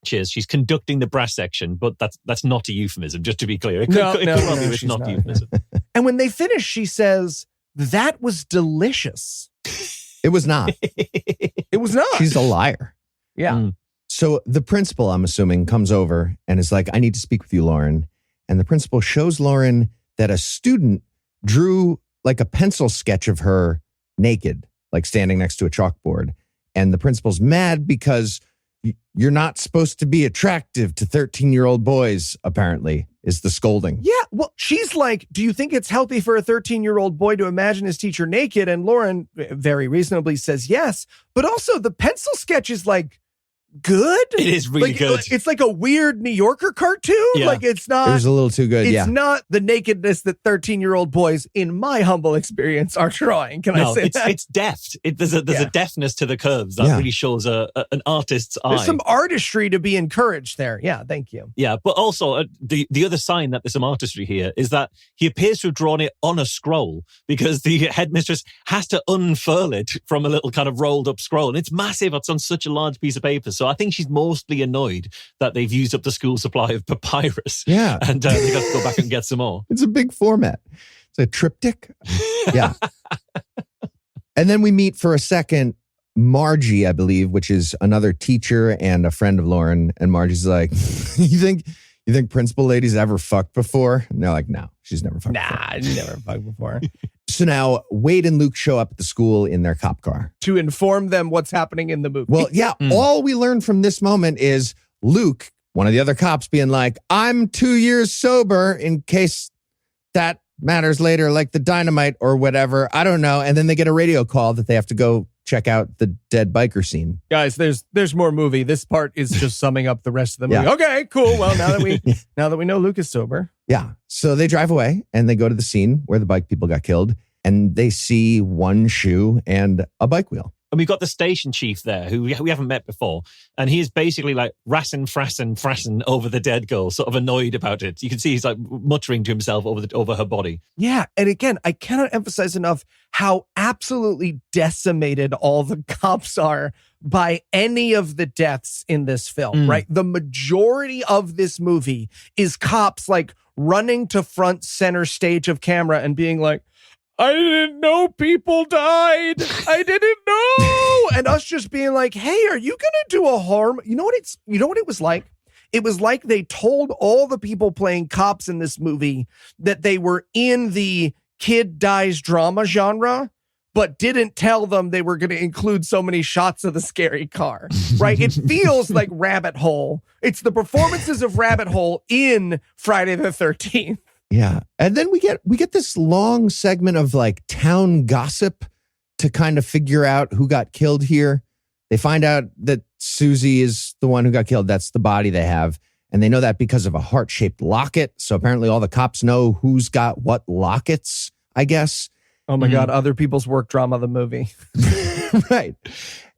S3: She's conducting the brass section, but that's not a euphemism, just to be clear.
S1: It's
S3: not a euphemism.
S1: And when they finish, she says, that was delicious.
S2: It was not.
S1: It was not.
S2: She's a liar.
S1: Yeah.
S2: Mm. So the principal, I'm assuming, comes over and is like, I need to speak with you, Lauren. And the principal shows Lauren that a student drew like a pencil sketch of her naked, like standing next to a chalkboard. And the principal's mad because you're not supposed to be attractive to 13-year-old boys, apparently, is the scolding.
S1: Yeah, well, she's like, do you think it's healthy for a 13-year-old boy to imagine his teacher naked? And Lauren very reasonably says yes. But also the pencil sketch is like good.
S3: It is really good.
S1: It's like a weird New Yorker cartoon.
S3: Yeah.
S1: Like it's not.
S2: It was a little too good,
S1: It's not the nakedness that 13-year-old boys, in my humble experience, are drawing. Can I say that?
S3: It's deft. There's a deftness to the curves that really shows an artist's eye.
S1: There's some artistry to be encouraged there. Yeah, thank you.
S3: Yeah, but also the other sign that there's some artistry here is that he appears to have drawn it on a scroll because the headmistress has to unfurl it from a little kind of rolled up scroll. And it's massive. It's on such a large piece of paper. So I think she's mostly annoyed that they've used up the school supply of papyrus.
S2: Yeah.
S3: And they've got to go back and get some more.
S2: It's a big format. It's a triptych. Yeah. And then we meet for a second Margie, I believe, which is another teacher and a friend of Lauren. And Margie's like, you think principal lady's ever fucked before? And they're like, no, she's never fucked before.
S1: Nah, never fucked before.
S2: So now Wade and Luke show up at the school in their cop car.
S1: To inform them what's happening in the movie.
S2: Well, yeah, all we learned from this moment is Luke, one of the other cops, being like, I'm 2 years sober in case that matters later, like the Dynamite or whatever. I don't know. And then they get a radio call that they have to go check out the dead biker scene.
S1: Guys, there's more movie. This part is just summing up the rest of the movie.
S2: Yeah.
S1: Okay, cool. Well, now that we know Luke is sober.
S2: Yeah. So they drive away and they go to the scene where the bike people got killed, and they see one shoe and a bike wheel.
S3: And we've got the station chief there, who we haven't met before. And he is basically like frassen over the dead girl, sort of annoyed about it. You can see he's like muttering to himself over her body.
S1: Yeah. And again, I cannot emphasize enough how absolutely decimated all the cops are by any of the deaths in this film, right? The majority of this movie is cops like running to front center stage of camera and being like, I didn't know people died. I didn't know. And us just being like, hey, are you going to do a harm? You know what it was like? It was like they told all the people playing cops in this movie that they were in the kid dies drama genre, but didn't tell them they were going to include so many shots of the scary car, right? It feels like Rabbit Hole. It's the performances of Rabbit Hole in Friday the 13th.
S2: Yeah. And then we get this long segment of like town gossip to kind of figure out who got killed here. They find out that Susie is the one who got killed. That's the body they have. And they know that because of a heart-shaped locket. So apparently all the cops know who's got what lockets, I guess.
S1: Oh my God, other people's work drama, the movie.
S2: Right.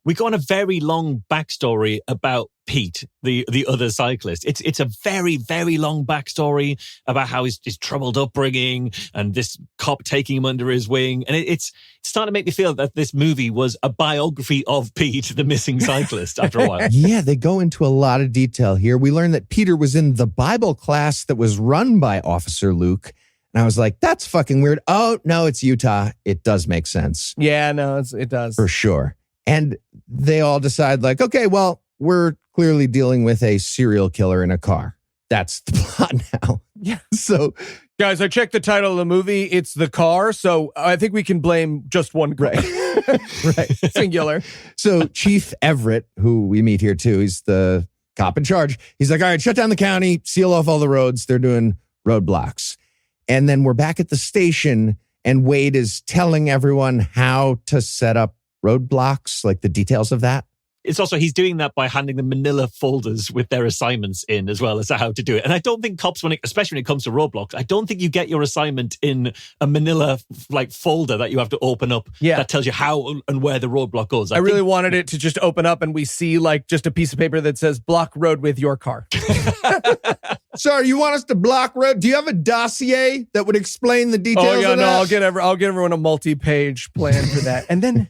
S3: We go on a very long backstory about Pete, the other cyclist. It's a very, very long backstory about how his troubled upbringing and this cop taking him under his wing. And it's starting to make me feel that this movie was a biography of Pete, the missing cyclist, after a while.
S2: Yeah, they go into a lot of detail here. We learn that Peter was in the Bible class that was run by Officer Luke. And I was like, that's fucking weird. Oh, no, it's Utah. It does make sense.
S1: Yeah, no, it does.
S2: For sure. And they all decide like, okay, well, we're clearly dealing with a serial killer in a car. That's the plot now.
S1: Yeah.
S2: So,
S1: guys, I checked the title of the movie. It's The Car. So I think we can blame just one car.
S2: Right.
S1: Singular.
S2: So Chief Everett, who we meet here too, he's the cop in charge. He's like, all right, shut down the county, seal off all the roads. They're doing roadblocks. And then we're back at the station and Wade is telling everyone how to set up roadblocks, like the details of that.
S3: It's also, he's doing that by handing them manila folders with their assignments in as well as to how to do it. And I don't think cops, especially when it comes to roadblocks, I don't think you get your assignment in a manila like folder that you have to open up that tells you how and where the roadblock goes.
S1: I really wanted it to just open up and we see like just a piece of paper that says block road with your car.
S2: Sorry, you want us to block road? Do you have a dossier that would explain the details of that?
S1: Oh, yeah, no, I'll get everyone a multi-page plan for that. And then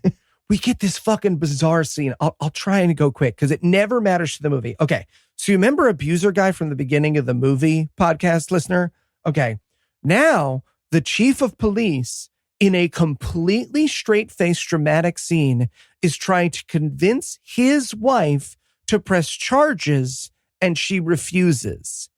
S1: we get this fucking bizarre scene. I'll try and go quick because it never matters to the movie. Okay, so you remember Abuser Guy from the beginning of the movie, podcast listener? Okay, now the chief of police in a completely straight-faced dramatic scene is trying to convince his wife to press charges and she refuses.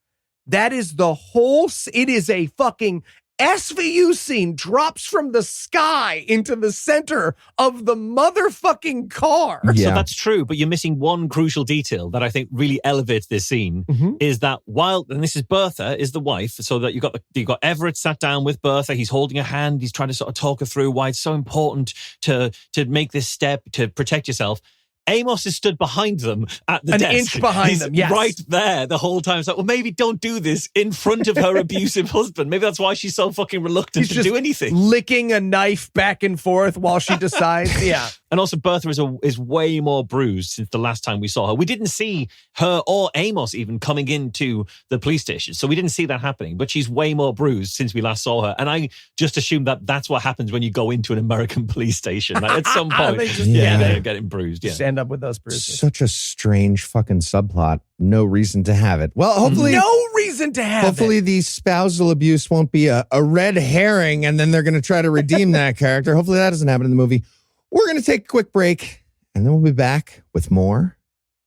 S1: That is the whole, it is a fucking SVU scene drops from the sky into the center of the motherfucking car.
S2: Yeah.
S3: So that's true, but you're missing one crucial detail that I think really elevates this scene is that and this is Bertha is the wife, so that you've got Everett sat down with Bertha, he's holding her hand, he's trying to sort of talk her through why it's so important to make this step to protect yourself. Amos is stood behind them at the desk.
S1: An inch behind them, yes.
S3: Right there the whole time. It's like, well, maybe don't do this in front of her abusive husband. Maybe that's why she's so fucking reluctant to do anything.
S1: Licking a knife back and forth while she decides. Yeah.
S3: And also Bertha is way more bruised since the last time we saw her. We didn't see her or Amos even coming into the police station. So we didn't see that happening. But she's way more bruised since we last saw her. And I just assumed that that's what happens when you go into an American police station. Like at some point, they're getting bruised. Yeah.
S1: Just end up with those bruises.
S2: Such a strange fucking subplot. No reason to have it. Well, hopefully...
S1: No reason to have
S2: Hopefully the spousal abuse won't be a red herring and then they're going to try to redeem that character. Hopefully that doesn't happen in the movie. We're going to take a quick break and then we'll be back with more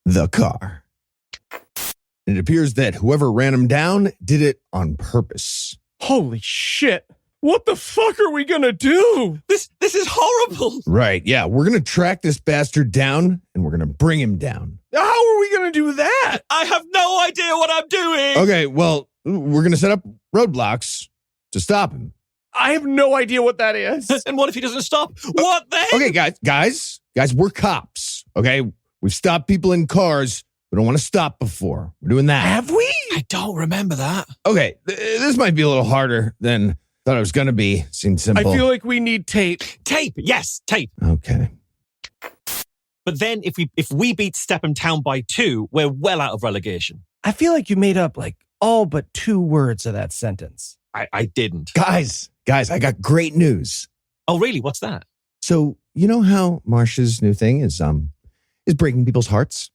S2: The Car. It appears that whoever ran him down did it on purpose.
S1: Holy shit. What the fuck are we going to do?
S3: This is horrible.
S2: Right, yeah. We're going to track this bastard down and we're going to bring him down.
S1: How are we going to do that?
S3: I have no idea what I'm doing.
S2: Okay, well, we're going to set up roadblocks to stop him.
S1: I have no idea what that is.
S3: And what if he doesn't stop? What then?
S2: Okay, guys, we're cops, okay? We've stopped people in cars. We don't want to stop before. We're doing that.
S1: Have we?
S3: I don't remember that.
S2: Okay, this might be a little harder than I thought it was going to be. Seems simple.
S1: I feel like we need tape.
S3: Tape, yes, tape.
S2: Okay.
S3: But then if we beat Stepham Town by 2, we're well out of relegation.
S1: I feel like you made up like all but 2 words of that sentence.
S3: I didn't.
S2: Guys, I got great news.
S3: Oh, really? What's that?
S2: So, you know how Marsha's new thing is breaking people's hearts?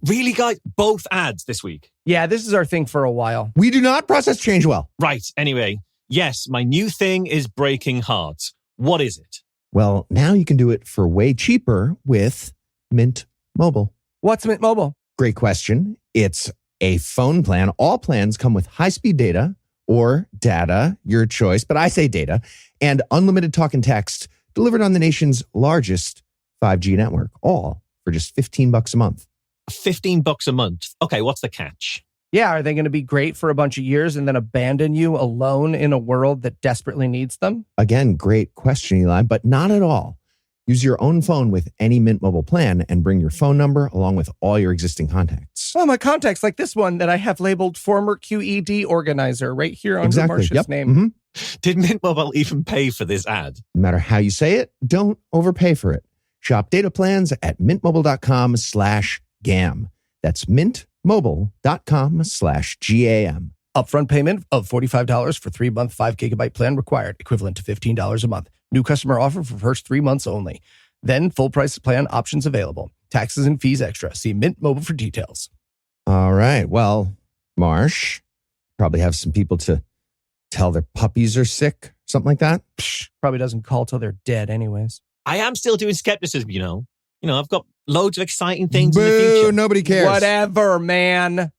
S3: Really, guys? Both ads this week?
S1: Yeah, this is our thing for a while.
S2: We do not process change well.
S3: Right. Anyway, yes, my new thing is breaking hearts. What is it?
S2: Well, now you can do it for way cheaper with Mint Mobile.
S1: What's Mint Mobile?
S2: Great question. It's a phone plan. All plans come with high-speed data or data, your choice, but I say data, and unlimited talk and text delivered on the nation's largest 5G network, all for just $15 a month.
S3: $15 a month. Okay, what's the catch?
S1: Yeah, are they going to be great for a bunch of years and then abandon you alone in a world that desperately needs them?
S2: Again, great question, Eli, but not at all. Use your own phone with any Mint Mobile plan and bring your phone number along with all your existing contacts.
S1: Oh, my contacts, like this one that I have labeled former QED organizer right here under Marcia's name.
S2: Mm-hmm.
S3: Did Mint Mobile even pay for this ad?
S2: No matter how you say it, don't overpay for it. Shop data plans at mintmobile.com/GAM. That's mintmobile.com/GAM.
S1: Upfront payment of $45 for 3-month 5GB plan required, equivalent to $15 a month. New customer offer for first 3 months only. Then full price plan options available. Taxes and fees extra. See Mint Mobile for details.
S2: All right. Well, Marsh, probably have some people to tell their puppies are sick, something like that.
S1: Probably doesn't call till they're dead anyways.
S3: I am still doing skepticism, you know. I've got loads of exciting things
S2: Boo,
S3: in the future.
S2: Nobody cares.
S1: Whatever, man.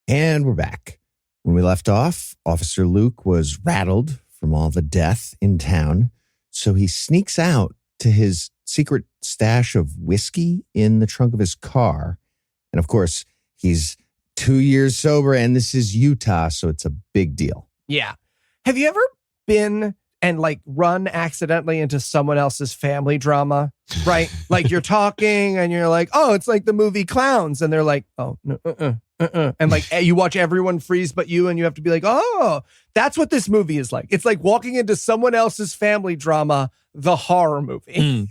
S2: And we're back. When we left off, Officer Luke was rattled from all the death in town. So he sneaks out to his secret stash of whiskey in the trunk of his car. And of course, he's 2 years sober and this is Utah, so it's a big deal.
S1: Yeah. Have you ever been and like run accidentally into someone else's family drama, right? Like you're talking and you're like, oh, it's like the movie Clowns. And they're like, oh, no, And like you watch everyone freeze but you, and you have to be like, oh, that's what this movie is like. It's like walking into someone else's family drama, the horror movie.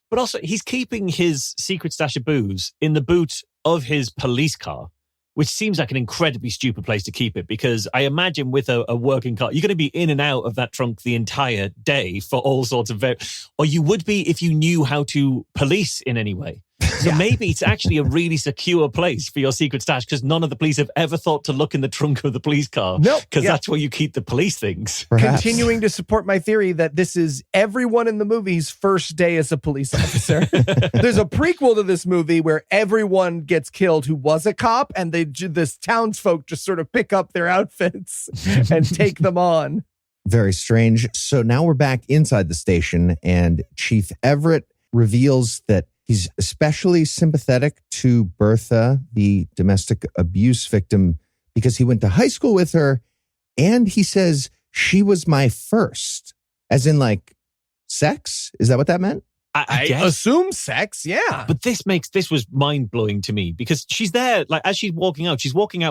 S3: But also, he's keeping his secret stash of booze in the boot of his police car, which seems like an incredibly stupid place to keep it, because I imagine with a working car, you're going to be in and out of that trunk the entire day for all sorts of... or you would be if you knew how to police in any way. So maybe it's actually a really secure place for your secret stash, because none of the police have ever thought to look in the trunk of the police car.
S1: Nope.
S3: Because that's where you keep the police things.
S2: Perhaps.
S1: Continuing to support my theory that this is everyone in the movie's first day as a police officer. There's a prequel to this movie where everyone gets killed who was a cop, and this townsfolk just sort of pick up their outfits and take them on.
S2: Very strange. So now we're back inside the station, and Chief Everett reveals that he's especially sympathetic to Bertha, the domestic abuse victim, because he went to high school with her, and he says she was my first, as in like sex. Is that what that meant?
S3: I guess.
S1: Assume sex, yeah.
S3: But this was mind-blowing to me, because she's there, like, as she's walking out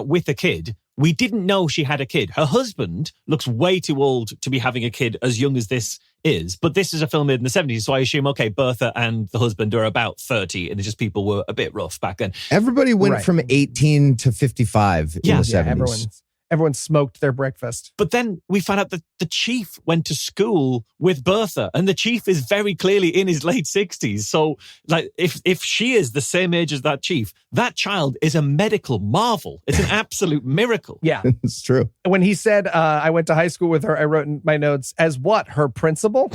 S3: with a kid. We didn't know she had a kid. Her husband looks way too old to be having a kid as young as this is. But this is a film made in the 70s, so I assume, okay, Bertha and the husband are about 30, and it's just people were a bit rough back then.
S2: Everybody went from 18 to 55 in the 70s.
S1: Everyone smoked their breakfast.
S3: But then we found out that the chief went to school with Bertha, and the chief is very clearly in his late 60s. So, like, if she is the same age as that chief, that child is a medical marvel. It's an absolute miracle.
S1: Yeah.
S2: It's true.
S1: When he said, I went to high school with her, I wrote in my notes, as what, her principal?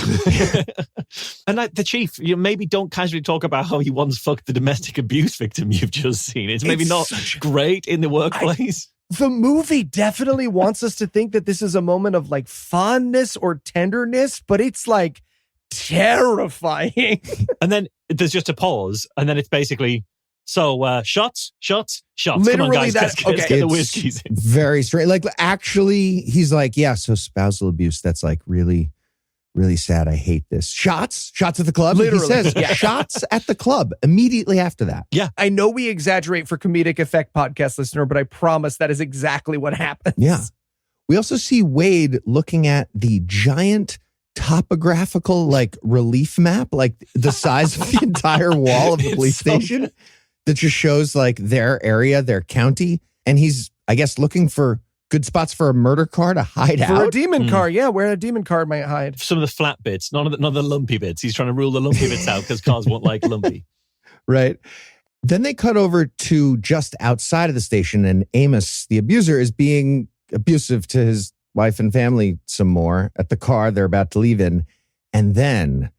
S3: And like the chief, you maybe don't casually talk about how he once fucked the domestic abuse victim you've just seen. It's maybe not great in the workplace.
S1: The movie definitely wants us to think that this is a moment of like fondness or tenderness, but it's like terrifying.
S3: And then there's just a pause, and then it's basically, so shots.
S1: Literally,
S3: come on, guys, let's get the
S2: It's
S3: whiskeys in.
S2: Very straight. Like, actually, he's like, yeah, so spousal abuse, that's like really, really sad. I hate this. Shots at the club.
S1: Literally.
S2: He says, shots at the club immediately after that.
S3: Yeah.
S1: I know we exaggerate for comedic effect, podcast listener, but I promise that is exactly what happens.
S2: Yeah. We also see Wade looking at the giant topographical like relief map, like the size of the entire wall of the police station that just shows like their area, their county. And he's, I guess, looking for good spots for a murder car to hide out.
S1: For a demon car, yeah, where a demon car might hide.
S3: Some of the flat bits, none of the lumpy bits. He's trying to rule the lumpy bits out because cars won't like lumpy.
S2: Right. Then they cut over to just outside of the station, and Amos, the abuser, is being abusive to his wife and family some more at the car they're about to leave in. And then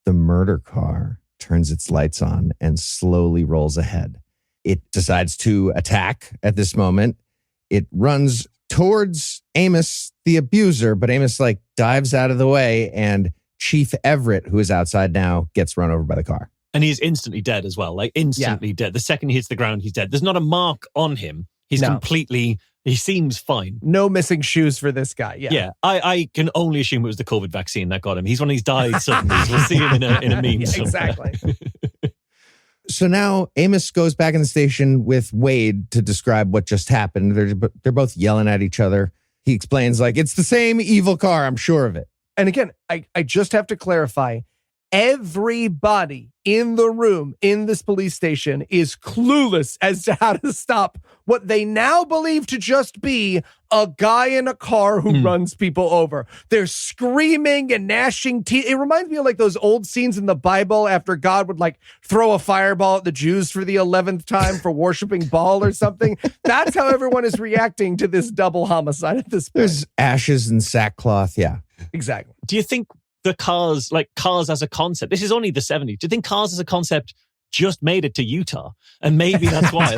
S2: the murder car turns its lights on and slowly rolls ahead. It decides to attack at this moment. It runs towards Amos, the abuser, but Amos dives out of the way, and Chief Everett, who is outside now, gets run over by the car.
S3: And he's instantly dead as well. Instantly dead. The second he hits the ground, he's dead. There's not a mark on him. He's completely, he seems fine.
S1: No missing shoes for this guy. Yeah.
S3: I can only assume it was the COVID vaccine that got him. He's one of these died suddenly. We'll see him in a meme.
S1: Exactly.
S2: So now Amos goes back in the station with Wade to describe what just happened. They're both yelling at each other. He explains it's the same evil car, I'm sure of it.
S1: And again, I just have to clarify, everybody in the room in this police station is clueless as to how to stop what they now believe to just be a guy in a car who runs people over. They're screaming and gnashing teeth. It reminds me of those old scenes in the Bible after God would throw a fireball at the Jews for the 11th time for worshiping Baal or something. That's how everyone is reacting to this double homicide at this point.
S2: There's ashes and sackcloth. Yeah,
S1: exactly.
S3: Do you think the cars as a concept, this is only the 70s, do you think cars as a concept just made it to Utah? And maybe that's why.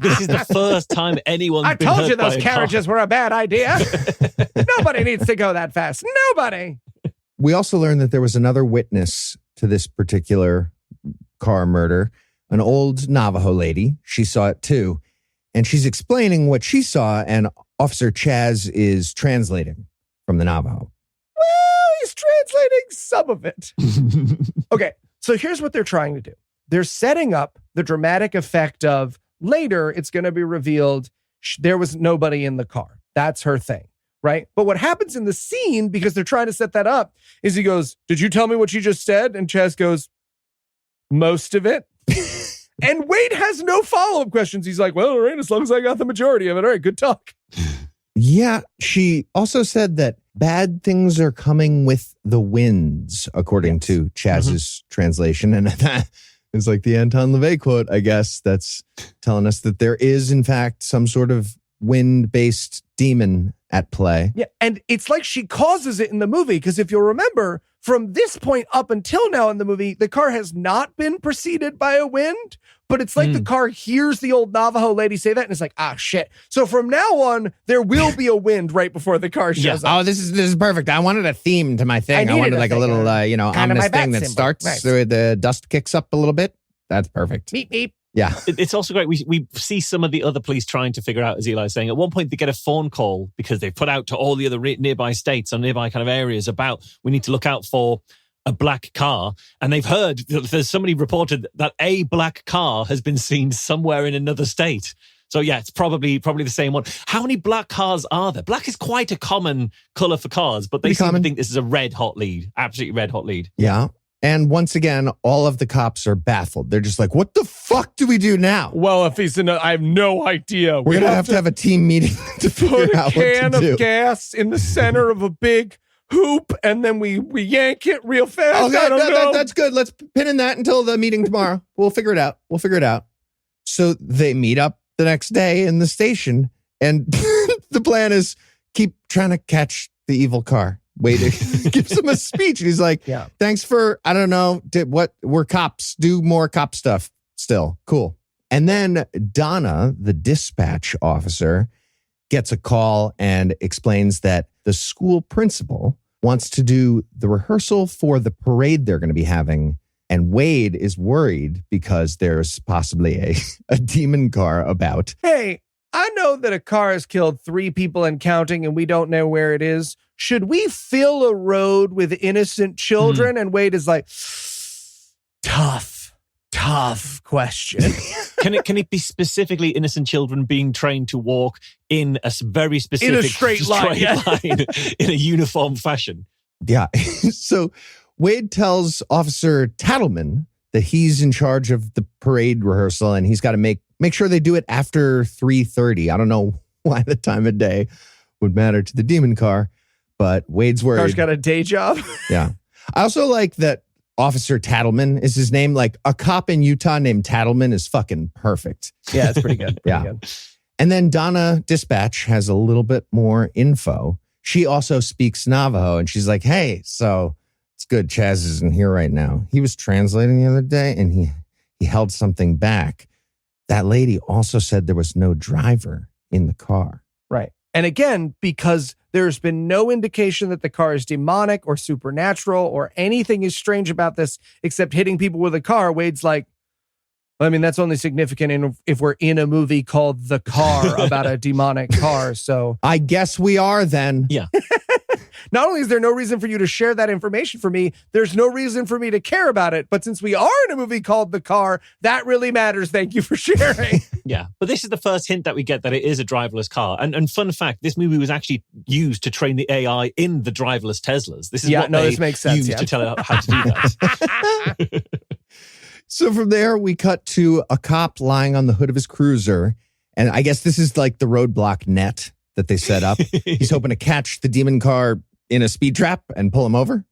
S3: This is the first time anyone's been hurt by a car.
S1: I told you those carriages were a bad idea. Nobody needs to go that fast. Nobody.
S2: We also learned that there was another witness to this particular car murder, an old Navajo lady. She saw it too. And she's explaining what she saw, and Officer Chaz is translating from the Navajo.
S1: He's translating some of it. Okay, so here's what they're trying to do. They're setting up the dramatic effect of later it's going to be revealed there was nobody in the car. That's her thing, right? But what happens in the scene, because they're trying to set that up, is he goes, "Did you tell me what you just said?" And Chaz goes, "Most of it." And Wade has no follow-up questions. He's like, "Well, all right, as long as I got the majority of it. All right, good talk."
S2: Yeah, she also said that bad things are coming with the winds, according to Chaz's translation. And that is the Anton LaVey quote, I guess, that's telling us that there is, in fact, some sort of wind-based demon at play.
S1: Yeah, and it's like she causes it in the movie, because if you'll remember, from this point up until now in the movie, the car has not been preceded by a wind, but it's the car hears the old Navajo lady say that, and it's shit. So from now on, there will be a wind right before the car shows up.
S2: Oh, this is perfect. I wanted a theme to my thing. I wanted a little, ominous thing that starts so the dust kicks up a little bit. That's perfect.
S1: Beep, beep.
S2: Yeah.
S3: It's also great. We see some of the other police trying to figure out, as Eli's saying, at one point they get a phone call because they've put out to all the other nearby states or nearby kind of areas about we need to look out for a black car. And they've heard, there's somebody reported that a black car has been seen somewhere in another state. So yeah, it's probably the same one. How many black cars are there? Black is quite a common color for cars, but they seem to think this is a red hot lead. Absolutely red hot lead.
S2: Yeah. And once again, all of the cops are baffled. They're just like, what the fuck do we do now?
S1: Well, if he's I have no idea.
S2: We're going to have a team meeting to figure out what to do.
S1: Put a can of gas in the center of a big hoop, and then we yank it real fast.
S2: Okay,
S1: I don't know.
S2: That's good. Let's pin in that until the meeting tomorrow. We'll figure it out. So they meet up the next day in the station, and the plan is keep trying to catch the evil car. Wade gives him a speech, and he's like, thanks for, I don't know, we're cops, do more cop stuff still. Cool. And then Donna, the dispatch officer, gets a call and explains that the school principal wants to do the rehearsal for the parade they're going to be having. And Wade is worried because there's possibly a demon car about.
S1: Hey, I know that a car has killed 3 people and counting, and we don't know where it is. Should we fill a road with innocent children? And Wade is like, tough question.
S3: Can it be specifically innocent children being trained to walk in a very specific
S1: in a straight line
S3: in a uniform fashion?
S2: Yeah. So Wade tells Officer Tattleman that he's in charge of the parade rehearsal, and he's got to make sure they do it after 3:30. I don't know why the time of day would matter to the demon car, but Wade's worried.
S1: Car's got a day job.
S2: Yeah. I also like that Officer Tattleman is his name. Like, a cop in Utah named Tattleman is fucking perfect.
S1: Yeah, it's pretty good.
S2: Pretty good. And then Donna Dispatch has a little bit more info. she also speaks Navajo, and she's like, hey, so it's good Chaz isn't here right now. He was translating the other day, and he held something back. That lady also said there was no driver in the car.
S1: Right. And again, because there's been no indication that the car is demonic or supernatural or anything is strange about this except hitting people with a car, Wade's like, I mean, that's only significant if we're in a movie called The Car about a demonic car. So
S2: I guess we are then.
S3: Yeah.
S1: Not only is there no reason for you to share that information for me, there's no reason for me to care about it. But since we are in a movie called The Car, that really matters. Thank you for sharing.
S3: Yeah. But this is the first hint that we get that it is a driverless car. And fun fact, this movie was actually used to train the AI in the driverless Teslas. This is what
S1: this makes sense,
S3: used to tell it how to do that.
S2: So from there, we cut to a cop lying on the hood of his cruiser. And I guess this is like the roadblock net that they set up. He's hoping to catch the demon car in a speed trap and pull him over.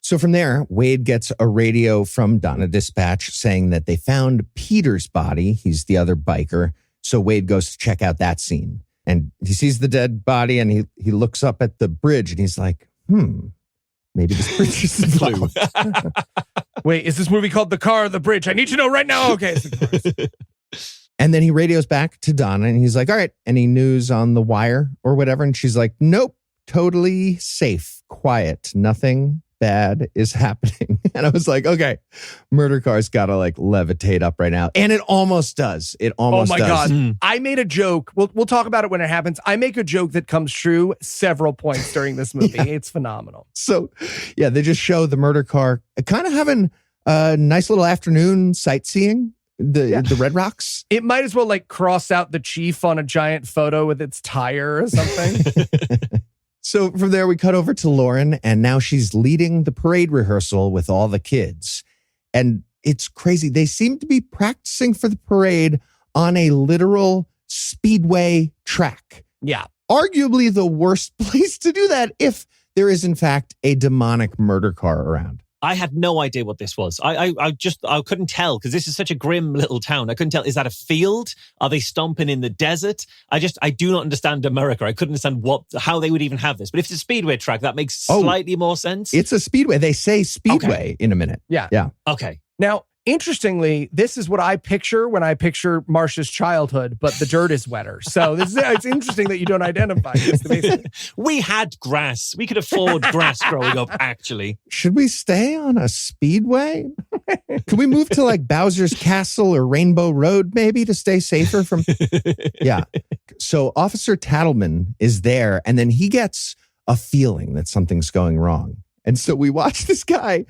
S2: So from there, Wade gets a radio from Donna Dispatch saying that they found Peter's body. He's the other biker. So Wade goes to check out that scene. And he sees the dead body and he looks up at the bridge and he's like, maybe this bridge is blue.
S1: Wait, is this movie called The Car or The Bridge? I need to know right now. Okay. It's The Car.
S2: And then he radios back to Donna and he's like, all right, any news on the wire or whatever? And she's like, nope, totally safe, quiet, nothing bad is happening. And I was like, okay, murder car's got to like levitate up right now. And it almost does. It almost does.
S1: Oh my God. I made a joke. We'll talk about it when it happens. I make a joke that comes true several points during this movie. Yeah. It's phenomenal.
S2: So yeah, they just show the murder car kind of having a nice little afternoon sightseeing. The Red Rocks.
S1: It might as well like cross out the chief on a giant photo with its tire or something.
S2: So from there, we cut over to Lauren, and now she's leading the parade rehearsal with all the kids. And it's crazy. They seem to be practicing for the parade on a literal speedway track.
S1: Yeah.
S2: Arguably the worst place to do that if there is, in fact, a demonic murder car around.
S3: I had no idea what this was. I couldn't tell because this is such a grim little town. I couldn't tell. Is that a field? Are they stomping in the desert? I do not understand America. I couldn't understand how they would even have this. But if it's a speedway track, that makes slightly more sense.
S2: It's a speedway. They say speedway in a minute.
S1: Yeah.
S2: Yeah.
S3: Okay.
S1: Now, interestingly, this is what I picture when I picture Marsha's childhood, but the dirt is wetter. So it's interesting that you don't identify this.
S3: We had grass. We could afford grass growing up, actually.
S2: Should we stay on a speedway? Can we move to like Bowser's Castle or Rainbow Road maybe to stay safer from... Yeah. So Officer Tattleman is there and then he gets a feeling that something's going wrong. And so we watch this guy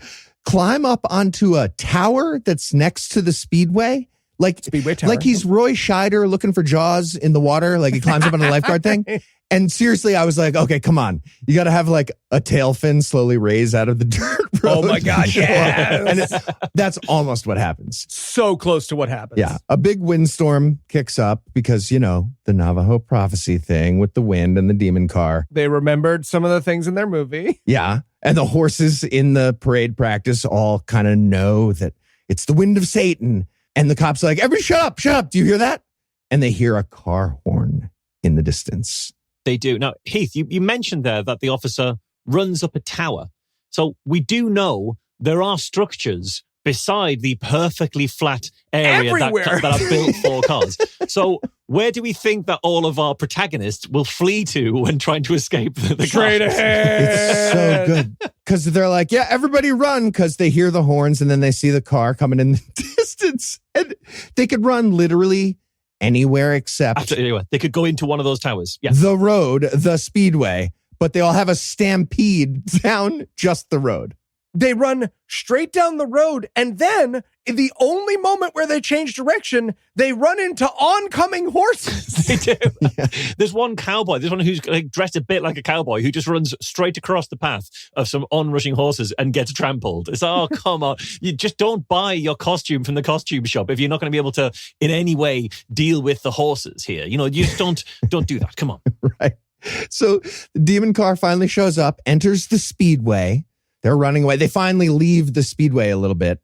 S2: climb up onto a tower that's next to the speedway. Like,
S1: Speedway tower.
S2: Like he's Roy Scheider looking for Jaws in the water. Like he climbs up on a lifeguard thing. And seriously, I was like, okay, come on. You got to have like a tail fin slowly raise out of the dirt road.
S1: Oh my God, yeah.
S2: And that's almost what happens.
S1: So close to what happens.
S2: Yeah. A big windstorm kicks up because, the Navajo prophecy thing with the wind and the demon car.
S1: They remembered some of the things in their movie.
S2: Yeah. And the horses in the parade practice all kind of know that it's the wind of Satan. And the cops are like, everybody shut up, shut up. Do you hear that? And they hear a car horn in the distance.
S3: They do. Now, Heath, you mentioned there that the officer runs up a tower. So we do know there are structures beside the perfectly flat area that are built for cars. So where do we think that all of our protagonists will flee to when trying to escape the
S1: Straight
S3: cars?
S1: ahead.
S2: It's so good. Because they're like, yeah, everybody run, because they hear the horns and then they see the car coming in the distance. And they could run literally anywhere except...
S3: Absolutely. They could go into one of those towers. Yeah.
S2: The road, the speedway, but they all have a stampede down just the road.
S1: They run straight down the road, and then in the only moment where they change direction, they run into oncoming horses.
S3: They do. Yeah. There's one cowboy, there's one who's like dressed a bit like a cowboy who just runs straight across the path of some onrushing horses and gets trampled. It's, oh, come on. You just don't buy your costume from the costume shop if you're not going to be able to in any way deal with the horses here. You just don't do that. Come on.
S2: Right. So the demon car finally shows up, enters the speedway. They're running away. They finally leave the speedway a little bit.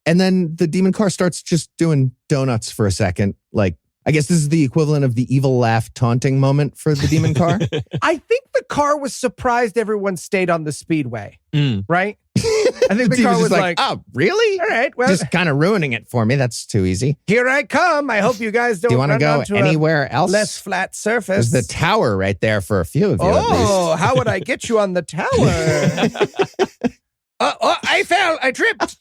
S2: And then the demon car starts just doing donuts for a second. Like, I guess this is the equivalent of the evil laugh taunting moment for the demon car.
S1: I think the car was surprised everyone stayed on the speedway, right? I think the car was like,
S2: oh, really?
S1: All right, well,
S2: Just kind of ruining it for me. That's too easy.
S1: here I come. I hope you guys don't
S2: Do you want to
S1: run
S2: go
S1: onto
S2: anywhere else?
S1: less flat surface.
S2: There's the tower right there for a few of you, at least.
S1: Oh, how would I get you on the tower? I fell. I tripped.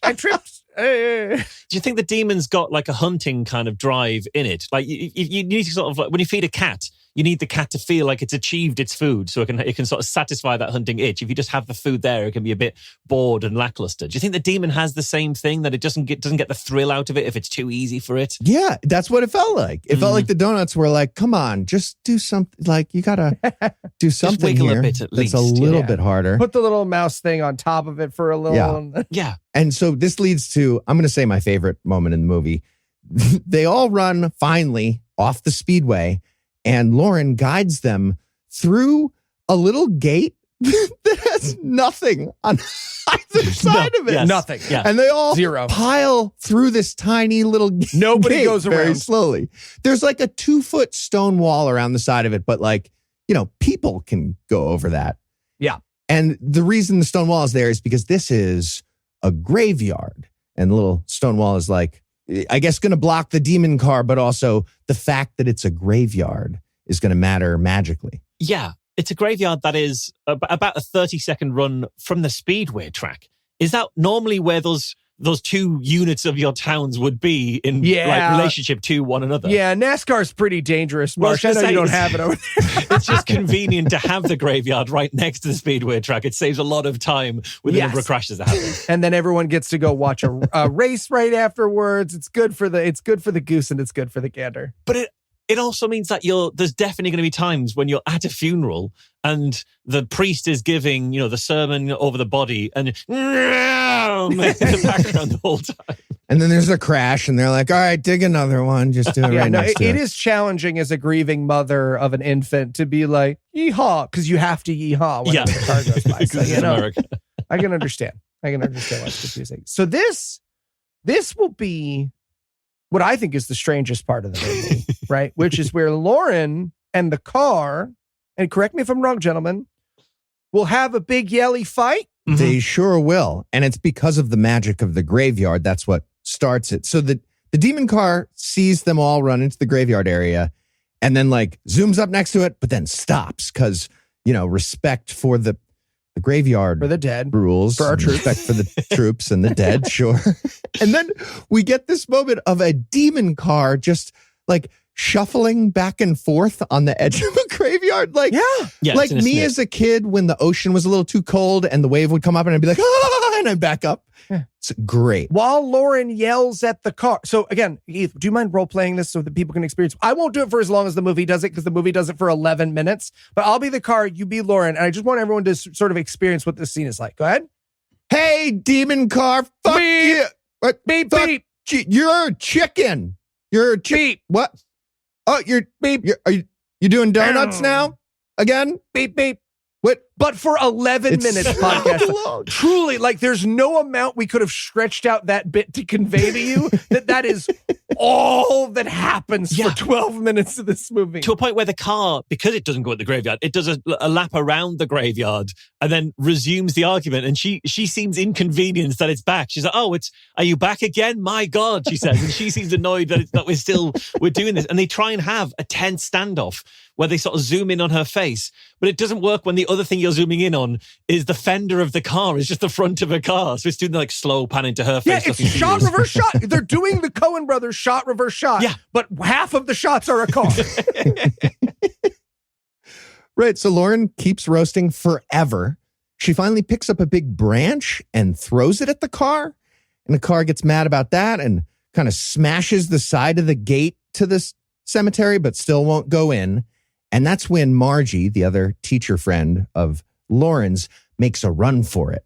S3: Do you think the demon's got like a hunting kind of drive in it? Like you need to sort of like when you feed a cat, you need the cat to feel like it's achieved its food, so it can sort of satisfy that hunting itch. If you just have the food there, it can be a bit bored and lackluster. Do you think the demon has the same thing, that it doesn't get the thrill out of it if it's too easy for it?
S2: Yeah, that's what it felt like. It felt like the donuts were like, come on, just do something. Like, you got to do something
S3: wiggle
S2: here
S3: a bit at least.
S2: that's a little bit harder.
S1: Put the little mouse thing on top of it for a little.
S3: Yeah.
S2: And so this leads to, I'm going to say my favorite moment in the movie. They all run finally off the speedway, and Lauren guides them through a little gate that has nothing on either side of it.
S3: Yes.
S1: Nothing.
S3: Yeah.
S2: And they all
S1: Zero.
S2: pile through this tiny little
S1: Nobody
S2: gate
S1: goes
S2: very
S1: around.
S2: slowly. There's like a 2-foot stone wall around the side of it, but like, people can go over that.
S1: Yeah.
S2: And the reason the stone wall is there is because this is a graveyard. And the little stone wall is like, I guess, going to block the demon car, but also the fact that it's a graveyard is going to matter magically.
S3: Yeah. It's a graveyard that is about a 30-second run from the speedway track. Is that normally where those two units of your towns would be in like relationship to one another?
S1: Yeah, NASCAR's pretty dangerous, Marsh. I know you don't have it over there.
S3: It's just convenient to have the graveyard right next to the speedway track. It saves a lot of time with the number of crashes that happen.
S1: And then everyone gets to go watch a race right afterwards. It's good for the goose and it's good for the gander.
S3: But it also means that there's definitely going to be times when you're at a funeral and the priest is giving, the sermon over the body and in the background the whole time.
S2: And then there's a crash and they're like, all right, dig another one. Just do it right next to
S1: it is challenging as a grieving mother of an infant to be like, yeehaw, because you have to yeehaw when the car goes by. So,
S3: America.
S1: I can understand. why it's confusing. So this will be what I think is the strangest part of the movie, right? Which is where Lauren and the car, and correct me if I'm wrong, gentlemen, will have a big yelly fight.
S2: They sure will. And it's because of the magic of the graveyard. That's what starts it. So the demon car sees them all run into the graveyard area and then like zooms up next to it, but then stops because, respect for the graveyard.
S1: For the dead.
S2: Rules.
S1: For our troops.
S2: Respect for the troops and the dead, sure. And then we get this moment of a demon car just like shuffling back and forth on the edge of a graveyard. Like, like me as a kid when the ocean was a little too cold and the wave would come up and I'd be like, and I'd back up. It's great.
S1: While Lauren yells at the car. So again, Heath, do you mind role-playing this so that people can experience? I won't do it for as long as the movie does it because the movie does it for 11 minutes. But I'll be the car, you be Lauren. And I just want everyone to sort of experience what this scene is like. Go ahead.
S2: Hey, demon car. Fuck you. What?
S1: Beep,
S2: Fuck
S1: beep.
S2: You're a chicken. You're a chicken. What? Oh, you're beep. Are you doing donuts now? Again?
S1: Beep, beep.
S2: What?
S1: But for 11 minutes podcast.
S2: Long.
S1: Truly, like there's no amount we could have stretched out that bit to convey to you that is all that happens for 12 minutes of this movie.
S3: To a point where the car, because it doesn't go at the graveyard, it does a lap around the graveyard and then resumes the argument. And she seems inconvenienced that it's back. She's like, are you back again? My God, she says. And she seems annoyed that we're doing this. And they try and have a tense standoff where they sort of zoom in on her face. But it doesn't work when the other thing you're zooming in on is the fender of the car. It's just the front of a car. So it's doing like slow pan into her face.
S1: Yeah, it's shot, reverse shot. They're doing the Coen brothers shot, reverse shot.
S3: Yeah.
S1: But half of the shots are a car.
S2: Right. So Lauren keeps roasting forever. She finally picks up a big branch and throws it at the car. And the car gets mad about that and kind of smashes the side of the gate to this cemetery, but still won't go in. And that's when Margie, the other teacher friend of Lauren's, makes a run for it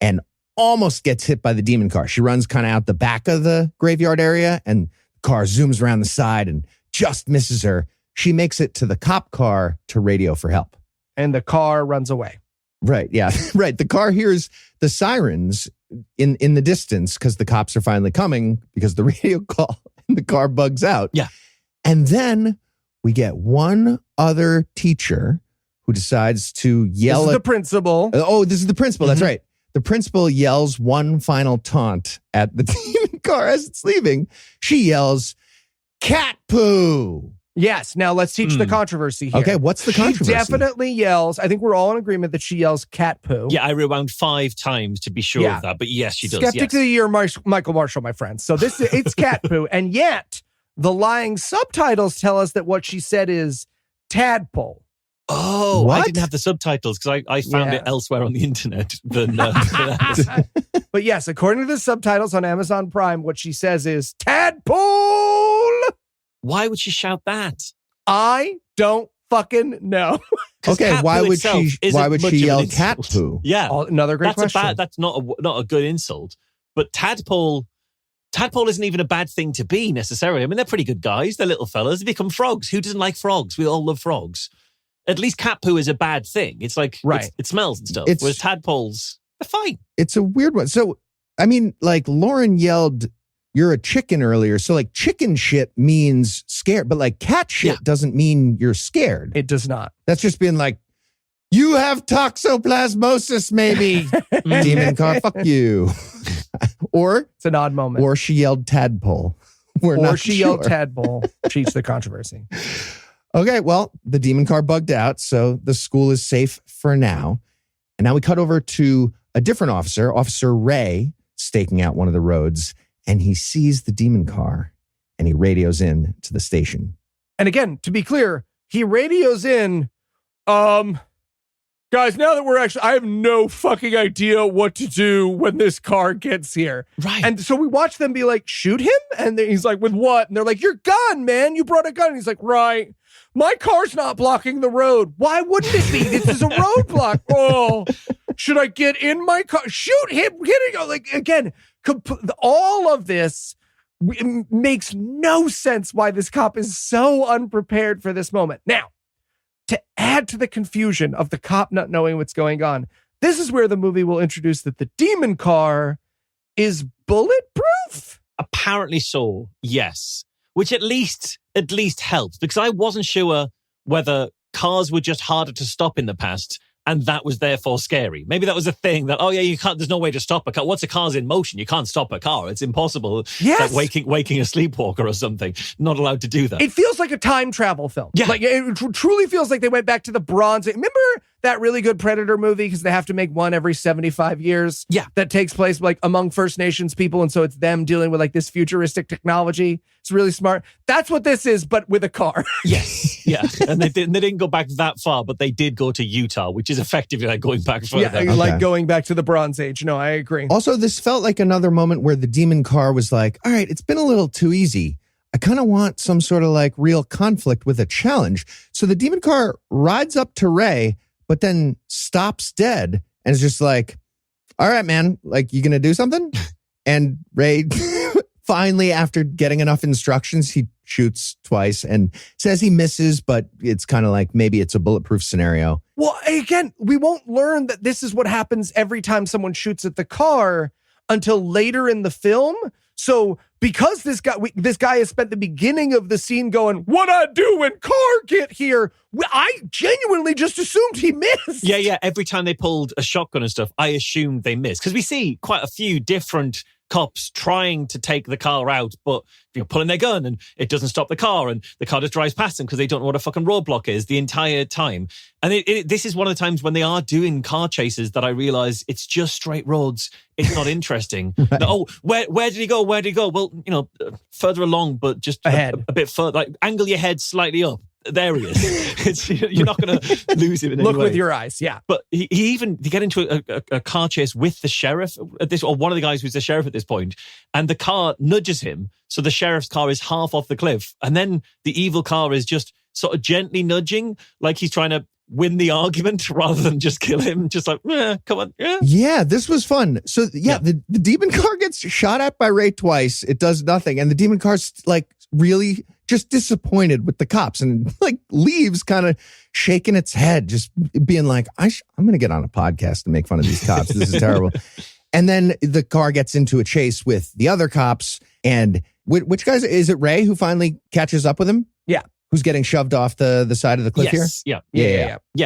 S2: and almost gets hit by the demon car. She runs kind of out the back of the graveyard area and the car zooms around the side and just misses her. She makes it to the cop car to radio for help.
S1: And the car runs away.
S2: Right. Yeah. Right. The car hears the sirens in the distance because the cops are finally coming because the radio call and the car bugs out.
S3: Yeah.
S2: And then we get one other teacher who decides to yell
S1: This is
S2: at
S1: the principal.
S2: Oh, this is the principal. That's right. The principal yells one final taunt at the demon car as it's leaving. She yells, "Cat poo."
S1: Yes. Now let's teach the controversy here.
S2: Okay, what's the controversy?
S1: She definitely yells. I think we're all in agreement that she yells cat poo.
S3: Yeah, I rewound 5 times to be sure of that. But yes, she does.
S1: Skeptic of the Year, Michael Marshall, my friends. So it's cat poo. And yet the lying subtitles tell us that what she said is tadpole.
S3: Oh,
S2: What?
S3: I didn't have the subtitles because I found it elsewhere on the internet than that.
S1: But yes, according to the subtitles on Amazon Prime, what she says is tadpole.
S3: Why would she shout that?
S1: I don't fucking know.
S2: Okay,
S3: cat
S2: why
S3: poo
S2: would
S3: itself
S2: she
S3: isn't
S2: would
S3: much
S2: she
S3: of an
S2: yell
S3: insult.
S2: cat poo?
S3: Yeah,
S1: Another great question.
S3: That's not a good insult. But tadpole isn't even a bad thing to be necessarily. I mean, they're pretty good guys. They're little fellas. They become frogs. Who doesn't like frogs? We all love frogs. At least cat poo is a bad thing. It's like, it smells and stuff. Whereas tadpoles, they're fine.
S2: It's a weird one. So, I mean, like Lauren yelled, "You're a chicken" earlier. So like chicken shit means scared, but like cat shit doesn't mean you're scared.
S1: It does not.
S2: That's just being like, "You have toxoplasmosis, maybe." Demon car, fuck you. Or
S1: it's an odd moment.
S2: Or she yelled tadpole.
S1: Yelled tadpole. Cheats the controversy.
S2: Okay, well, the demon car bugged out, so the school is safe for now. And now we cut over to a different officer, Officer Ray, staking out one of the roads, and he sees the demon car, and he radios in to the station.
S1: And again, to be clear, he radios in, guys, now that I have no fucking idea what to do when this car gets here.
S3: Right.
S1: And so we watch them be like, shoot him? And he's like, with what? And they're like, your gun, man. You brought a gun. And he's like, right. My car's not blocking the road. Why wouldn't it be? This is a roadblock. Oh, should I get in my car? Shoot him. Like, again, all of this makes no sense why this cop is so unprepared for this moment. Now, to add to the confusion of the cop not knowing what's going on, this is where the movie will introduce that the demon car is bulletproof.
S3: Apparently so, yes. Which at least helps, because I wasn't sure whether cars were just harder to stop in the past and that was therefore scary. Maybe that was a thing that, there's no way to stop a car. Once a car's in motion, you can't stop a car. It's impossible.
S1: Yes.
S3: It's like waking a sleepwalker or something. Not allowed to do that.
S1: It feels like a time travel film.
S3: Yeah.
S1: Like it truly feels like they went back to the Bronze Age. Remember that really good Predator movie? Because they have to make one every 75 years.
S3: Yeah.
S1: That takes place like among First Nations people. And so it's them dealing with like this futuristic technology. It's really smart. That's what this is, but with a car.
S3: Yes. Yeah. And they didn't go back that far, but they did go to Utah, which is effectively like going back further.
S1: Yeah, like going back to the Bronze Age. No, I agree.
S2: Also, this felt like another moment where the demon car was like, all right, it's been a little too easy. I kind of want some sort of like real conflict with a challenge. So the demon car rides up to Ray, but then stops dead and is just like, all right, man, like, you going to do something? And Ray finally, after getting enough instructions, he shoots twice and says he misses, but it's kind of like maybe it's a bulletproof scenario.
S1: Well, again, we won't learn that this is what happens every time someone shoots at the car until later in the film. So because this guy has spent the beginning of the scene going, what I do when car get here, I genuinely just assumed he missed.
S3: Yeah. Every time they pulled a shotgun and stuff, I assumed they missed. Because we see quite a few different cops trying to take the car out, but pulling their gun and it doesn't stop the car and the car just drives past them because they don't know what a fucking roadblock is the entire time. And this is one of the times when they are doing car chases that I realize it's just straight roads. It's not interesting.
S2: Right.
S3: Oh, where did he go? Where did he go? Well, further along, but just
S1: ahead.
S3: A bit further, like angle your head slightly up. There he is. You're not going to lose him in any way.
S1: Look with your eyes, yeah.
S3: But he get into a car chase with the sheriff at this, or one of the guys who's the sheriff at this point, and the car nudges him, so the sheriff's car is half off the cliff, and then the evil car is just sort of gently nudging, like he's trying to win the argument rather than just kill him. Just like, come on.
S2: Yeah, this was fun. So the demon car gets shot at by Ray twice. It does nothing. And the demon car's like really just disappointed with the cops and like leaves kind of shaking its head, just being like, I'm going to get on a podcast and make fun of these cops. This is terrible. And then the car gets into a chase with the other cops. And which guys, is it Ray who finally catches up with him?
S1: Yeah.
S2: Who's getting shoved off the side of the cliff here?
S3: Yeah.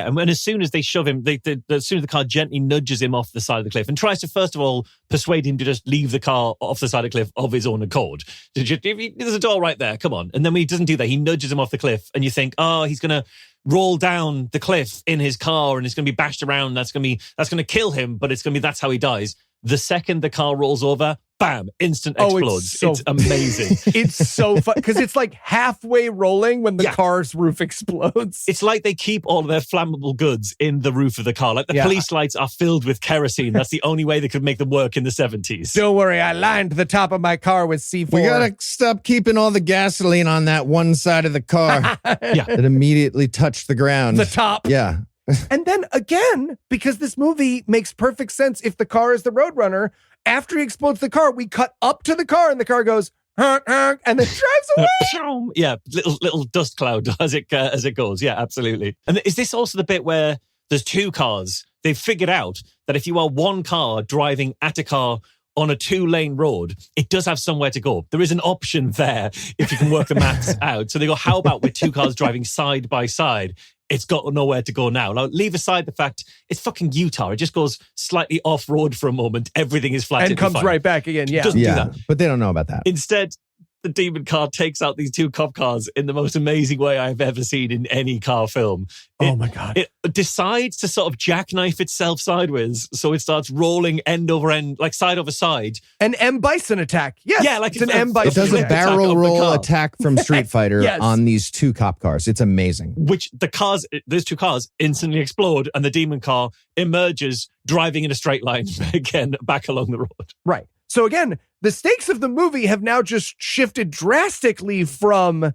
S3: And as soon as they shove him, as soon as the car gently nudges him off the side of the cliff and tries to, first of all, persuade him to just leave the car off the side of the cliff of his own accord. There's a door right there, come on. And then when he doesn't do that, he nudges him off the cliff and you think, oh, he's going to roll down the cliff in his car and it's going to be bashed around. That's going to kill him, but that's how he dies. The second the car rolls over, bam, instant explodes. It's amazing.
S1: It's so fun because it's like halfway rolling when the car's roof explodes.
S3: It's like they keep all of their flammable goods in the roof of the car. Like the police lights are filled with kerosene. That's the only way they could make them work in the 70s.
S1: Don't worry, I lined the top of my car with C4.
S2: We gotta stop keeping all the gasoline on that one side of the car that immediately touched the ground.
S1: The top.
S2: Yeah.
S1: And then again, because this movie makes perfect sense if the car is the Roadrunner, after he explodes the car, we cut up to the car and the car goes, honk, honk, and then drives away.
S3: Yeah, little dust cloud as it goes. Yeah, absolutely. And is this also the bit where there's two cars? They've figured out that if you are one car driving at a car on a 2-lane road, it does have somewhere to go. There is an option there if you can work the maths out. So they go, how about with two cars driving side by side? It's got nowhere to go now. Now, leave aside the fact it's fucking Utah. It just goes slightly off-road for a moment. Everything is flat.
S1: And comes right back again. Yeah.
S3: Doesn't do that.
S2: But they don't know about that.
S3: Instead, the demon car takes out these two cop cars in the most amazing way I've ever seen in any car film.
S1: Oh my God.
S3: It decides to sort of jackknife itself sideways. So it starts rolling end over end, like side over side.
S1: An M. Bison attack. Yes.
S3: Yeah, like
S1: it's an M. Bison
S2: It does a barrel roll attack from Street Fighter on these two cop cars. It's amazing.
S3: Which those two cars instantly explode and the demon car emerges driving in a straight line again back along the road.
S1: Right. So again, the stakes of the movie have now just shifted drastically from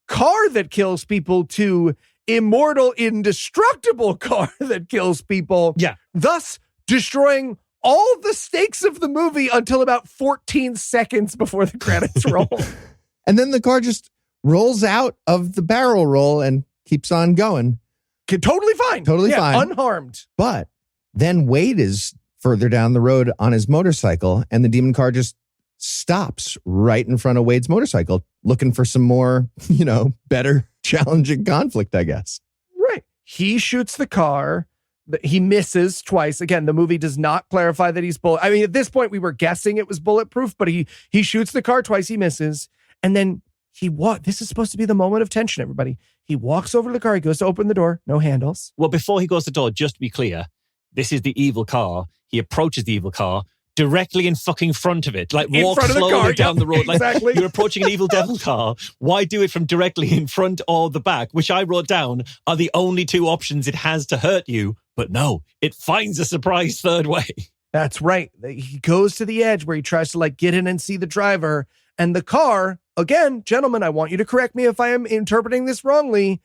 S1: car that kills people to immortal, indestructible car that kills people.
S3: Yeah.
S1: Thus destroying all the stakes of the movie until about 14 seconds before the credits roll.
S2: And then the car just rolls out of the barrel roll and keeps on going.
S1: Totally fine.
S2: Totally fine.
S1: Unharmed.
S2: But then Wade is further down the road on his motorcycle, and the demon car just stops right in front of Wade's motorcycle, looking for some more, better, challenging conflict, I guess.
S1: Right. He shoots the car. He misses twice. Again, the movie does not clarify that he's bullet. I mean, at this point, we were guessing it was bulletproof, but he shoots the car twice. He misses. And then this is supposed to be the moment of tension, everybody. He walks over to the car. He goes to open the door. No handles.
S3: Well, before he goes to the door, just to be clear, this is the evil car. He approaches the evil car directly in fucking front of it. Like, walk slowly down the road. Like,
S1: exactly.
S3: You're approaching an evil devil car. Why do it from directly in front or the back, which I wrote down are the only two options it has to hurt you. But no, it finds a surprise third way.
S1: That's right. He goes to the edge where he tries to get in and see the driver. And the car, again, gentlemen, I want you to correct me if I am interpreting this wrongly,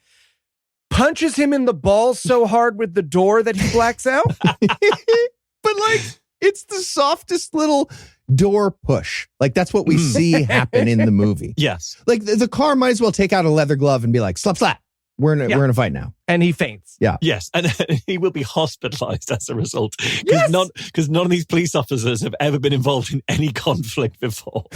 S1: punches him in the balls so hard with the door that he blacks out.
S2: But it's the softest little door push. That's what we see happen in the movie.
S3: Yes.
S2: The car might as well take out a leather glove and be like, slap, slap. We're in a fight now.
S1: And he faints.
S2: Yeah.
S3: Yes. And he will be hospitalized as a result. Because none of these police officers have ever been involved in any conflict before.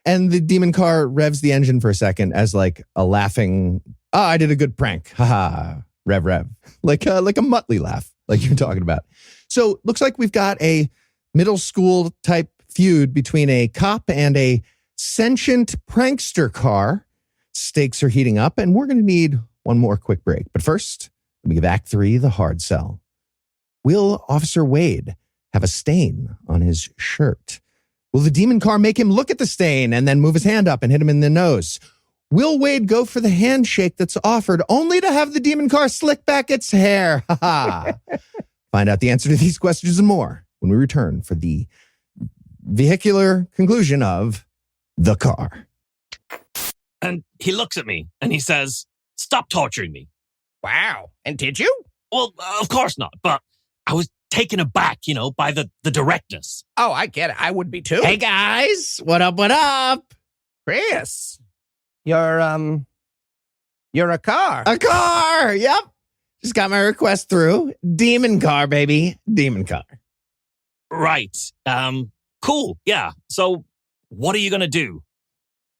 S2: And the demon car revs the engine for a second as a laughing, I did a good prank. Haha. Rev, rev. Like a Muttley laugh, like you're talking about. So looks like we've got a middle school type feud between a cop and a sentient prankster car. Stakes are heating up, and we're going to need one more quick break. But first, let me give Act 3 the hard sell. Will Officer Wade have a stain on his shirt? Will the demon car make him look at the stain and then move his hand up and hit him in the nose? Will Wade go for the handshake that's offered only to have the demon car slick back its hair? Ha ha. Find out the answer to these questions and more when we return for the vehicular conclusion of The Car.
S3: And he looks at me and he says, "Stop torturing me."
S1: Wow. And did you?
S3: Well, of course not. But I was taken aback, by the directness.
S1: Oh, I get it. I would be too.
S2: Hey guys, what up, what up?
S1: Chris, you're a car.
S2: A car, yep. Just got my request through. Demon car, baby. Demon car.
S3: Right. Cool. Yeah. So what are you going to do?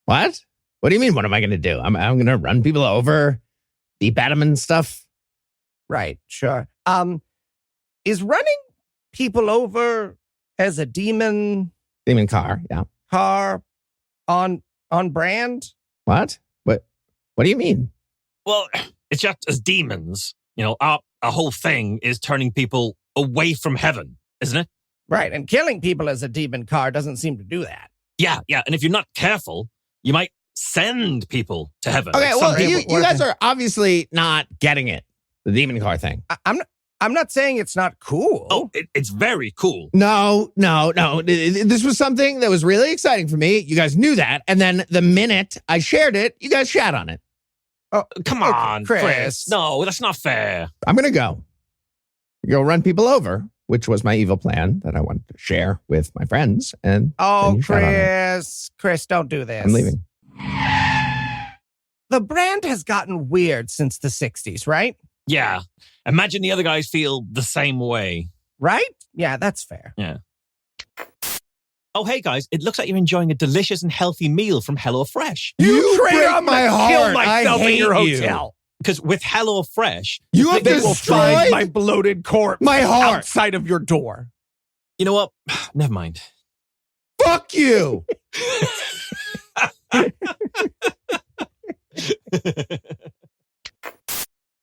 S2: What? What do you mean? What am I going to do? I'm going to run people over, beep at them and stuff.
S1: Right, sure. Is running people over as a demon
S2: car, yeah.
S1: car on brand?
S2: What do you mean?
S3: Well, it's just as demons, our whole thing is turning people away from heaven, isn't it?
S1: Right, and killing people as a demon car doesn't seem to do that.
S3: Yeah, and if you're not careful, you might send people to heaven.
S2: Okay, well, you guys are obviously not getting it. The demon car thing.
S1: I'm not saying it's not cool.
S3: Oh, it's very cool.
S2: No. This was something that was really exciting for me. You guys knew that. And then the minute I shared it, you guys shat on it.
S3: Oh, come on,
S1: Chris.
S3: Chris. No, that's not fair.
S2: I'm going to go run people over, which was my evil plan that I wanted to share with my friends. And
S1: Chris, don't do this.
S2: I'm leaving.
S1: The brand has gotten weird since the 60s, right?
S3: Yeah. Imagine the other guys feel the same way.
S1: Right? Yeah, that's fair.
S3: Yeah. Oh, hey, guys. It looks like you're enjoying a delicious and healthy meal from HelloFresh.
S2: You break my heart.
S1: Kill myself
S2: I hate
S1: in your
S2: you.
S1: hotel.
S3: Because with HelloFresh,
S2: You have
S1: They will find
S2: destroyed
S1: my bloated corpse
S2: my heart.
S1: outside of your door.
S3: you know what? Never mind.
S2: Fuck you.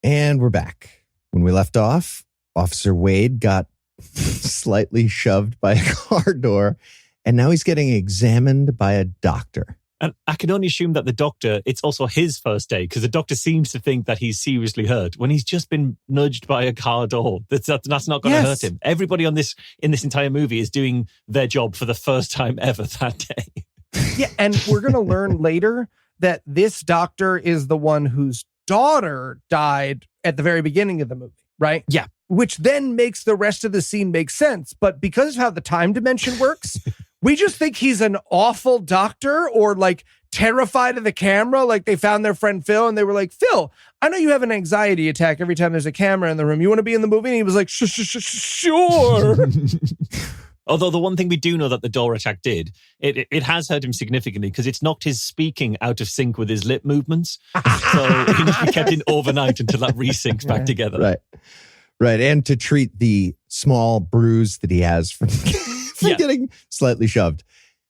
S2: And we're back. When we left off, Officer Wade got slightly shoved by a car door, and now he's getting examined by a doctor.
S3: And I can only assume that the doctor, it's also his first day, because the doctor seems to think that he's seriously hurt when he's just been nudged by a car door. That's not going to hurt him. Everybody in this entire movie is doing their job for the first time ever that day.
S1: Yeah, and we're going to learn later that this doctor is the one whose daughter died at the very beginning of the movie, right?
S3: Yeah.
S1: Which then makes the rest of the scene make sense. But because of how the time dimension works, we just think he's an awful doctor or like terrified of the camera. Like they found their friend Phil and they were like, Phil, I know you have an anxiety attack every time there's a camera in the room. You want to be in the movie? And he was like, sure.
S3: Although the one thing we do know that the door attack did, it has hurt him significantly because it's knocked his speaking out of sync with his lip movements. So he must be kept in overnight until that resyncs back together.
S2: Right. And to treat the small bruise that he has from getting slightly shoved.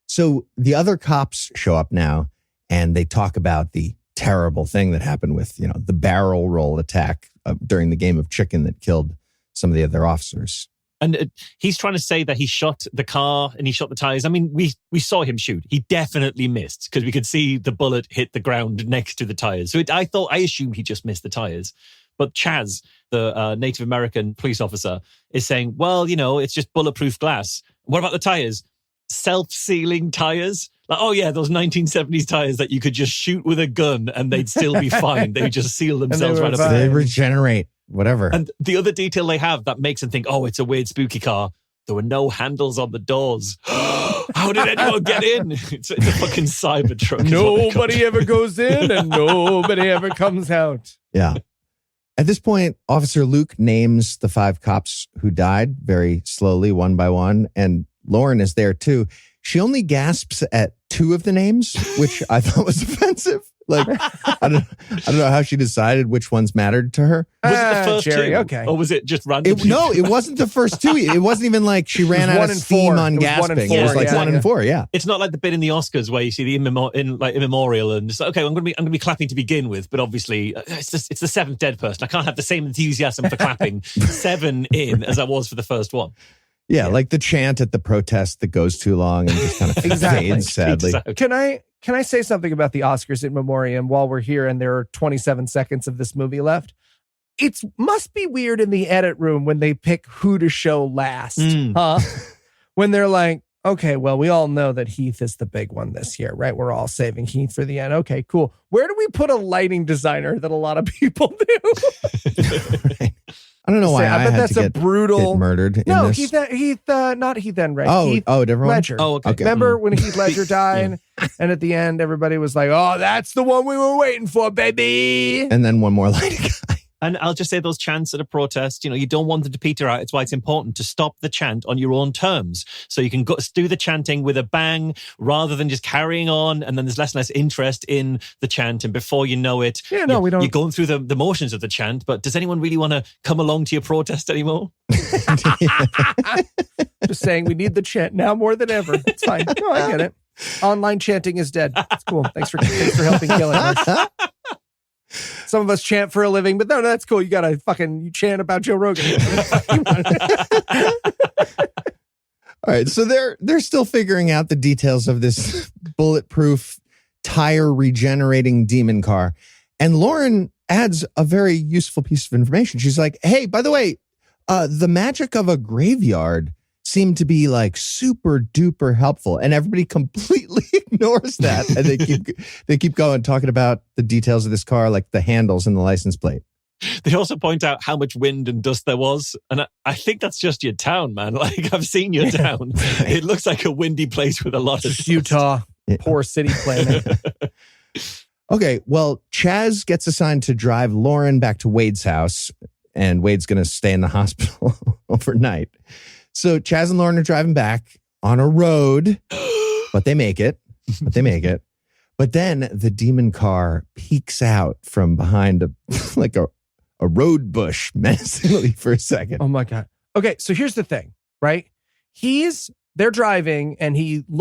S2: So the other cops show up now and they talk about the terrible thing that happened with, the barrel roll attack during the game of chicken that killed some of the other officers.
S3: And he's trying to say that he shot the car and he shot the tires. I mean, we saw him shoot. He definitely missed because we could see the bullet hit the ground next to the tires. So I assumed he just missed the tires. But Chaz, the Native American police officer, is saying, well, it's just bulletproof glass. What about the tires? Self-sealing tires? Like, oh yeah, those 1970s tires that you could just shoot with a gun and they'd still be fine. They just seal themselves right up.
S2: They regenerate. Whatever.
S3: And the other detail they have that makes them think, oh, it's a weird, spooky car. There were no handles on the doors. How did anyone get in? It's a fucking Cybertruck.
S1: Nobody ever goes in and nobody ever comes out.
S2: Yeah. At this point, Officer Luke names the 5 cops who died very slowly, one by one. And Lauren is there too. She only gasps at 2 of the names, which I thought was offensive. Like, I don't know how she decided which ones mattered to her.
S3: Was it the first
S1: Jerry,
S3: 2?
S1: okay.
S3: Or was it just random?
S2: No, it wasn't the first 2. It wasn't even like she ran out of steam on gasping. It was like 1 and 4, yeah.
S3: It's not like the bit in the Oscars where you see the immemorial and it's like, okay, I'm going to be clapping to begin with, but obviously it's the 7th dead person. I can't have the same enthusiasm for clapping 7 in as I was for the first one.
S2: Yeah, like the chant at the protest that goes too long and just kind of fades sadly.
S3: Exactly.
S1: Can I say something about the Oscars in memoriam while we're here and there are 27 seconds of this movie left? It must be weird in the edit room when they pick who to show last, huh? When they're like, okay, well, we all know that Heath is the big one this year, right? We're all saving Heath for the end. Okay, cool. Where do we put a lighting designer that a lot of people do?
S2: Right. I don't know why I
S1: bet
S2: had
S1: that's
S2: to
S1: a brutal
S2: get murdered in
S1: No,
S2: this.
S1: Heath, not Heath Enright. Heath
S2: different one?
S1: Ledger.
S3: Oh, okay.
S1: Remember when Heath Ledger died? And at the end, everybody was like, oh, that's the one we were waiting for, baby.
S2: And then one more lighting guy.
S3: And I'll just say those chants at a protest, you don't want them to peter out. It's why it's important to stop the chant on your own terms. So you can do the chanting with a bang rather than just carrying on. And then there's less and less interest in the chant. And before you know it,
S1: we don't.
S3: You're going through the motions of the chant. But does anyone really want to come along to your protest anymore?
S1: Just saying we need the chant now more than ever. It's fine. No, I get it. Online chanting is dead. It's cool. Thanks for helping kill it. Some of us chant for a living, but no, that's cool. You gotta you chant about Joe Rogan.
S2: All right, so they're still figuring out the details of this bulletproof, tire regenerating demon car, and Lauren adds a very useful piece of information. She's like, "Hey, by the way, the magic of a graveyard seemed to be like super duper helpful," and everybody completely ignores that, and they keep going talking about the details of this car, like the handles and the license plate.
S3: They also point out how much wind and dust there was, and I think that's just your town, man. Like, I've seen your town. It looks like a windy place with a lot of dust.
S1: Utah, poor city planning.
S2: Okay, well, Chaz gets assigned to drive Lauren back to Wade's house, and Wade's going to stay in the hospital overnight. So Chaz and Lauren are driving back on a road, but they make it. But then the demon car peeks out from behind a road bush menacingly for a second.
S1: Oh my God. Okay, so here's the thing, right? They're driving and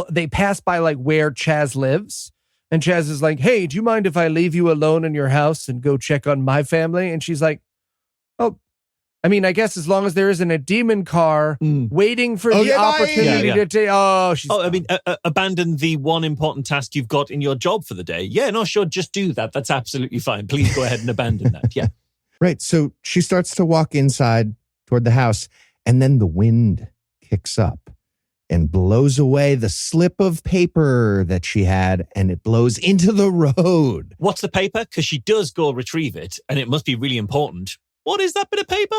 S1: they pass by like where Chaz lives. And Chaz is like, "Hey, do you mind if I leave you alone in your house and go check on my family?" And she's like, "Oh, I mean, I guess as long as there isn't a demon car waiting for the opportunity to take."
S3: Abandon the one important task you've got in your job for the day. Yeah, no, sure, just do that. That's absolutely fine. Please go ahead and abandon that. Yeah.
S2: Right. So she starts to walk inside toward the house, and then the wind kicks up and blows away the slip of paper that she had, and it blows into the road.
S3: What's the paper? Because she does go retrieve it, and it must be really important. What is that bit of paper?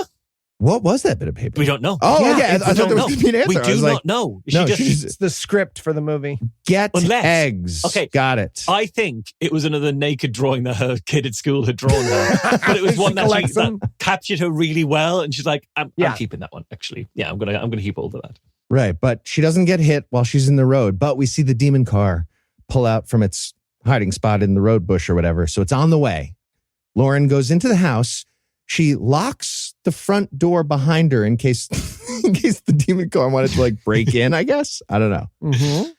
S2: What was that bit of paper?
S3: We don't know.
S2: Oh, yeah. I thought there was going to be an answer.
S3: We do not know.
S1: It's the script for the movie.
S2: Eggs.
S3: Okay.
S2: Got it.
S3: I think it was another naked drawing that her kid at school had drawn her. But it was one that captured her really well. And she's like, I'm keeping that one, actually. Yeah, I'm gonna keep all of that.
S2: Right. But she doesn't get hit while she's in the road. But we see the demon car pull out from its hiding spot in the road bush or whatever. So it's on the way. Lauren goes into the house. She locks the front door behind her in case the demon car wanted to like break in, I guess. I don't know.
S1: Mm-hmm.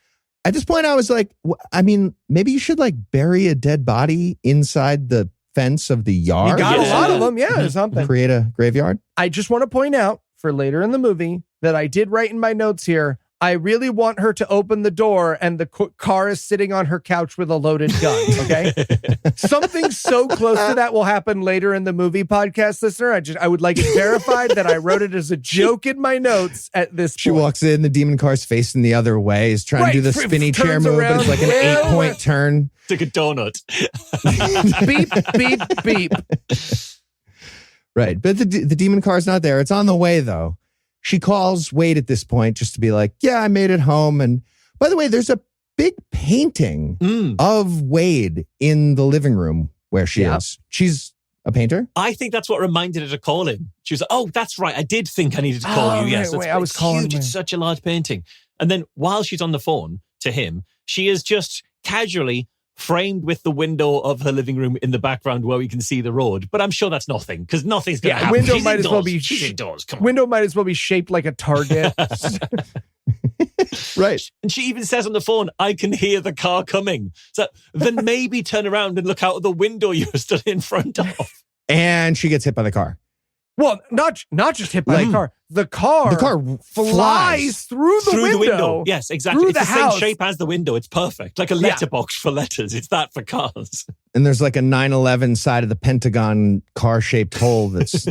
S2: At this point, I was like, I mean, maybe you should like bury a dead body inside the fence of the yard.
S1: You got a lot of them. Yeah, or something.
S2: Create a graveyard.
S1: I just want to point out for later in the movie that I did write in my notes here, I really want her to open the door and the car is sitting on her couch with a loaded gun, okay? Something so close to that will happen later in the movie, podcast listener. I would like it verified that I wrote it as a joke in my notes at this point.
S2: She walks in, the demon car's facing the other way, is trying to do the spinny chair move, but it's like an 8-point turn.
S3: It's like a donut.
S1: Beep, beep, beep.
S2: Right, but the demon car's not there. It's on the way, though. She calls Wade at this point just to be like, yeah, I made it home. And by the way, there's a big painting of Wade in the living room where she is. She's a painter.
S3: I think that's what reminded her to call him. She was like, oh, that's right. I did think I needed to call you. Yes,
S1: I was calling
S3: huge. It's such a large painting. And then while she's on the phone to him, she is just casually framed with the window of her living room in the background where we can see the road. But I'm sure that's nothing because nothing's going to happen.
S1: Window
S3: She's
S1: might
S3: indoors.
S1: as well be
S3: She's indoors. Come on.
S1: Window might as well be shaped like a target.
S2: Right.
S3: And she even says on the phone, I can hear the car coming. So then maybe turn around and look out of the window you're stood in front of.
S2: And she gets hit by the car.
S1: Well, not just hit by the car. The car flies through the window.
S3: Yes, exactly. It's the same shape as the window. It's perfect. Like a letterbox for letters. It's that for cars.
S2: And there's like a 9/11 side of the Pentagon car-shaped hole that's...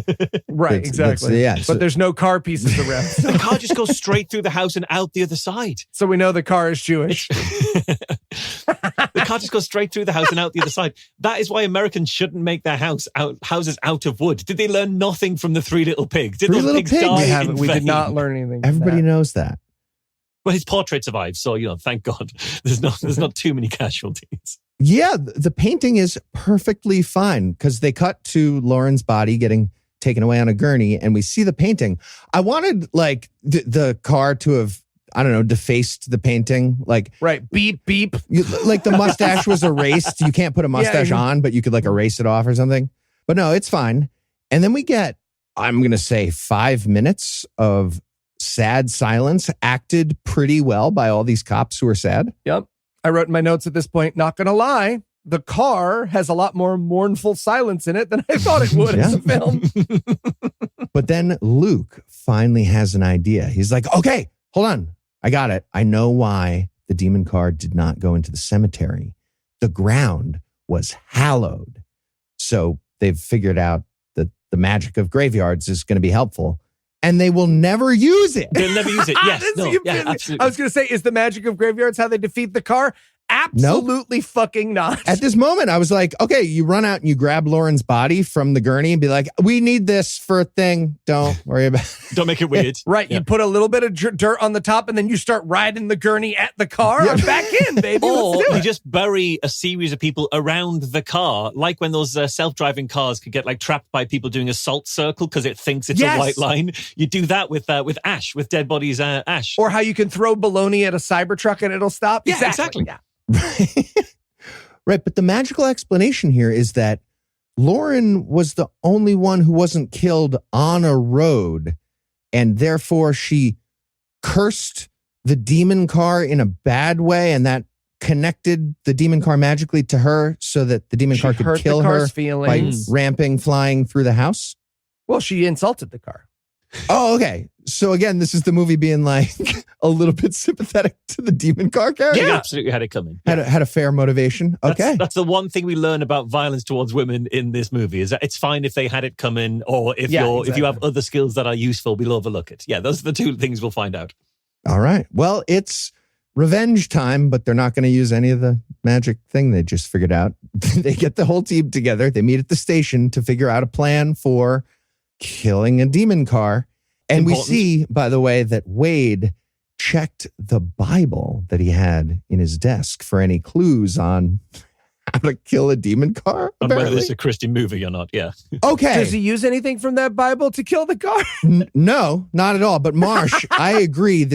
S1: right, exactly. But there's no car pieces around.
S3: The car just goes straight through the house and out the other side.
S1: So we know the car is Jewish.
S3: The car just goes straight through the house and out the other side. That is why Americans shouldn't make their houses out of wood. Did they learn nothing from the Three Little Pigs? Did those pigs die?
S1: We did not learn anything.
S2: Everybody knows that.
S3: Well, his portrait survived, so thank God. There's not too many casualties.
S2: Yeah, the painting is perfectly fine because they cut to Lauren's body getting taken away on a gurney and we see the painting. I wanted like the car to have, I don't know, defaced the painting. Like,
S1: right. Beep, beep.
S2: Like the mustache was erased. You can't put a mustache on, but you could like erase it off or something. But no, it's fine. And then we get, I'm going to say 5 minutes of sad silence acted pretty well by all these cops who are sad.
S1: Yep. I wrote in my notes at this point, not going to lie, the car has a lot more mournful silence in it than I thought it would as a film.
S2: But then Luke finally has an idea. He's like, okay, hold on. I got it. I know why the demon car did not go into the cemetery. The ground was hallowed. So they've figured out that the magic of graveyards is going to be helpful. And they will never use it.
S3: They'll never use it. Yes. Absolutely.
S1: I was going to say, is the magic of graveyards how they defeat the car? Absolutely fucking not.
S2: At this moment, I was like, okay, you run out and you grab Lauren's body from the gurney and be like, we need this for a thing. Don't worry about it.
S3: Don't make it weird.
S1: Right. You put a little bit of dirt on the top and then you start riding the gurney at the car. I'm back in, baby.
S3: Or you just bury a series of people around the car, like when those self-driving cars could get like trapped by people doing a salt circle because it thinks it's a white line. You do that with ash, with dead bodies ash.
S1: Or how you can throw bologna at a Cybertruck and it'll stop.
S3: Yeah, exactly.
S1: Yeah.
S2: Right. But the magical explanation here is that Lauren was the only one who wasn't killed on a road. And therefore she cursed the demon car in a bad way. And that connected the demon car magically to her so that the demon car could kill her by ramping, flying through the house.
S1: Well, she insulted the car.
S2: Oh, okay. So again, this is the movie being like a little bit sympathetic to the demon car character.
S3: Yeah, absolutely had it coming.
S2: Had a fair motivation. Okay.
S3: That's the one thing we learn about violence towards women in this movie is that it's fine if they had it coming or if if you have other skills that are useful, we'll overlook it. Yeah, those are the two things we'll find out.
S2: All right. Well, it's revenge time, but they're not going to use any of the magic thing they just figured out. They get the whole team together. They meet at the station to figure out a plan for killing a demon car. And we see, by the way, that Wade checked the Bible that he had in his desk for any clues on how to kill a demon car.
S3: And whether it's a Christian movie or not, yeah.
S2: Okay.
S1: Does he use anything from that Bible to kill the car?
S2: No, not at all. But Marsh, I agree.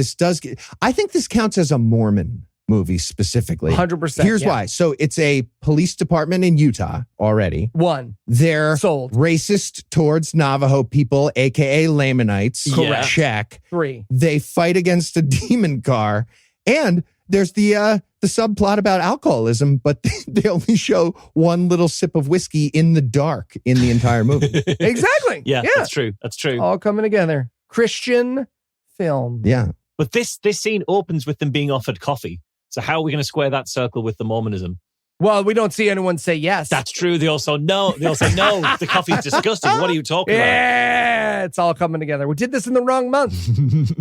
S2: I think this counts as a Mormon movie specifically.
S1: 100%.
S2: Here's why. So it's a police department in Utah already.
S1: One.
S2: They're
S1: sold.
S2: Racist towards Navajo people, aka Lamanites.
S3: Correct.
S2: Check.
S1: 3.
S2: They fight against a demon car. And there's the subplot about alcoholism, but they only show one little sip of whiskey in the dark in the entire movie.
S1: Exactly.
S3: Yeah, that's true. That's true.
S1: All coming together. Christian film.
S2: Yeah.
S3: But this scene opens with them being offered coffee. So how are we going to square that circle with the Mormonism?
S1: Well, we don't see anyone say yes.
S3: That's true. They all say no. The coffee's disgusting. What are you talking about?
S1: Yeah, it's all coming together. We did this in the wrong month.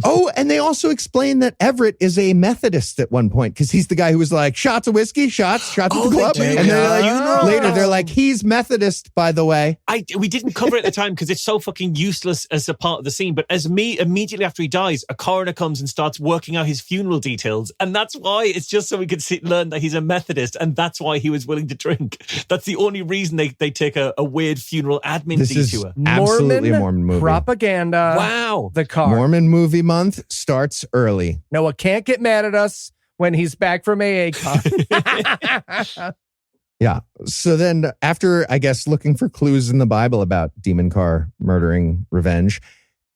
S2: Oh, and they also explain that Everett is a Methodist at one point because he's the guy who was like, shots of whiskey, shots at the club. And they're like, later they're like, he's Methodist, by the way.
S3: We didn't cover it at the time because it's so fucking useless as a part of the scene. But immediately after he dies, a coroner comes and starts working out his funeral details. And that's why it's just so we could learn that he's a Methodist. And that's why he was willing to drink. That's the only reason they take a weird funeral admin
S2: this
S3: detour.
S2: Is absolutely a Mormon movie.
S1: Propaganda.
S3: Wow.
S1: The car.
S2: Mormon movie month starts early.
S1: Noah can't get mad at us when he's back from AACon.
S2: Yeah. So then after, I guess, looking for clues in the Bible about demon car murdering revenge,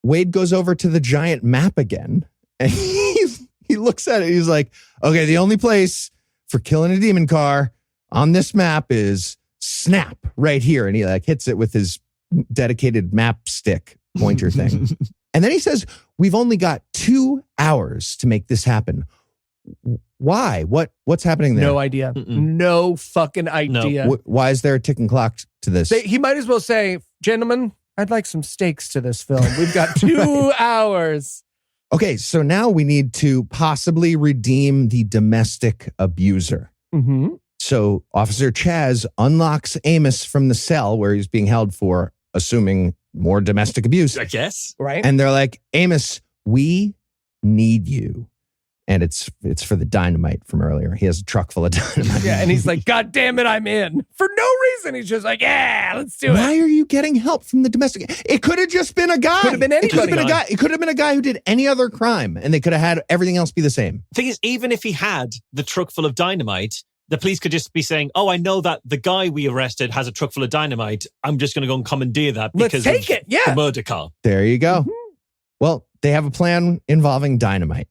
S2: Wade goes over to the giant map again. And he looks at it. He's like, okay, the only place for killing a demon car on this map is Snap right here. And he like hits it with his dedicated map stick pointer thing. And then he says, we've only got 2 hours to make this happen. Why? What's happening there?
S1: No idea. No fucking idea.
S2: No. Why is there a ticking clock to this?
S1: He might as well say, gentlemen, I'd like some steaks to this film. We've got 2 hours.
S2: Okay, so now we need to possibly redeem the domestic abuser.
S1: Mm-hmm.
S2: So Officer Chaz unlocks Amos from the cell where he's being held for assuming more domestic abuse.
S3: I guess.
S1: Right.
S2: And they're like, Amos, we need you. And it's for the dynamite from earlier. He has a truck full of dynamite.
S1: Yeah, and he's like, God damn it, I'm in. For no reason. He's just like, yeah, let's do it.
S2: Why are you getting help from the domestic? It could have just been a guy.
S1: Could have been anybody.
S2: It could have been a guy. It could have been a guy who did any other crime, and they could have had everything else be the same.
S3: Thing is, even if he had the truck full of dynamite, the police could just be saying, oh, I know that the guy we arrested has a truck full of dynamite. I'm just going to go and commandeer that because
S1: Let's take
S3: of
S1: it. Yeah.
S3: the murder car.
S2: There you go.
S1: Mm-hmm.
S2: Well, they have a plan involving dynamite.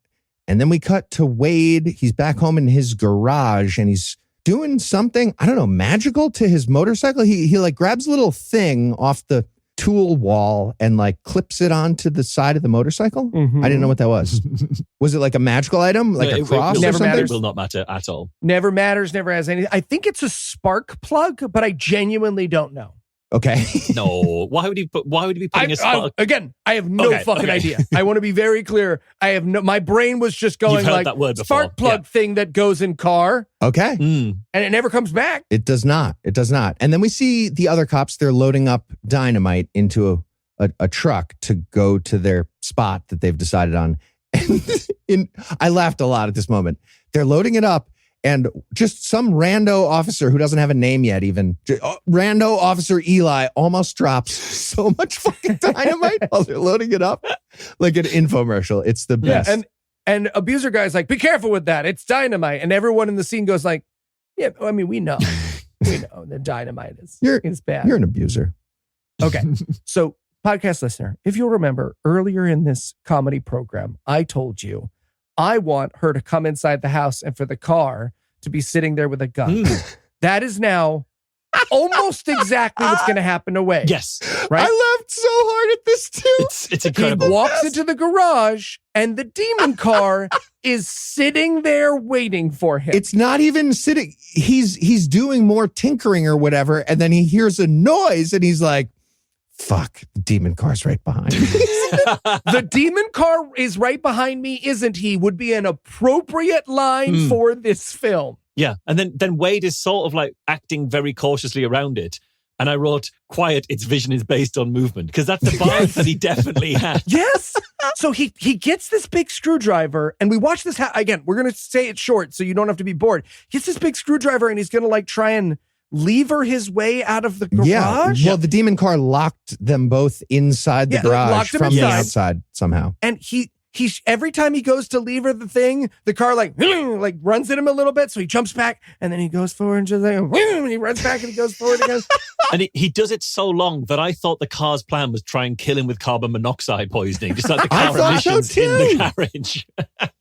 S2: And then we cut to Wade. He's back home in his garage and he's doing something, I don't know, magical to his motorcycle. He like grabs a little thing off the tool wall and like clips it onto the side of the motorcycle.
S1: Mm-hmm.
S2: I didn't know what that was. Was it like a magical item? Like a cross or something?
S3: It will not matter at all.
S1: Never matters, never has anything. I think it's a spark plug, but I genuinely don't know.
S2: Okay.
S3: No. Why would he be putting a spark?
S1: Again, I have no fucking idea. I want to be very clear. My brain was just going
S3: You've heard
S1: like
S3: that word before.
S1: spark plug thing that goes in car.
S2: Okay.
S1: And it never comes back.
S2: It does not. It does not. And then we see the other cops, they're loading up dynamite into a truck to go to their spot that they've decided on. And I laughed a lot at this moment. They're loading it up. And just some rando officer who doesn't have a name yet even, rando officer Eli almost drops so much fucking dynamite while they're loading it up. Like an infomercial. It's the best.
S1: Yeah, and abuser guy's like, be careful with that. It's dynamite. And everyone in the scene goes like, yeah, I mean, we know. We know that dynamite is bad.
S2: You're an abuser.
S1: Okay. So podcast listener, if you'll remember earlier in this comedy program, I told you, I want her to come inside the house and for the car to be sitting there with a gun. That is now almost exactly what's going to happen to Wade.
S3: Yes.
S1: Right?
S2: I laughed so hard at this too.
S3: It's incredible.
S1: He walks into the garage and the demon car is sitting there waiting for him.
S2: It's not even sitting. He's doing more tinkering or whatever. And then he hears a noise and he's like, fuck, the demon car's right behind me.
S1: The demon car is right behind me, isn't he? Would be an appropriate line for this film.
S3: Yeah. And then Wade is sort of like acting very cautiously around it. And I wrote, quiet, its vision is based on movement. Because that's the vibe that he definitely had.
S1: Yes. So he gets this big screwdriver and we watch this. Again, we're going to say it short so you don't have to be bored. He gets this big screwdriver and he's going to like try and lever his way out of the garage.
S2: Yeah. Well, the demon car locked them both inside the garage from the outside somehow.
S1: And he every time he goes to lever the thing, the car like runs at him a little bit. So he jumps back and then he goes forward and just like, and he runs back and he goes forward again.
S3: And he does it so long that I thought the car's plan was try and kill him with carbon monoxide poisoning, just like the car emissions in the garage.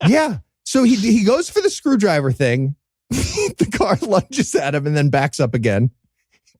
S2: Yeah. So he goes for the screwdriver thing. The car lunges at him and then backs up again.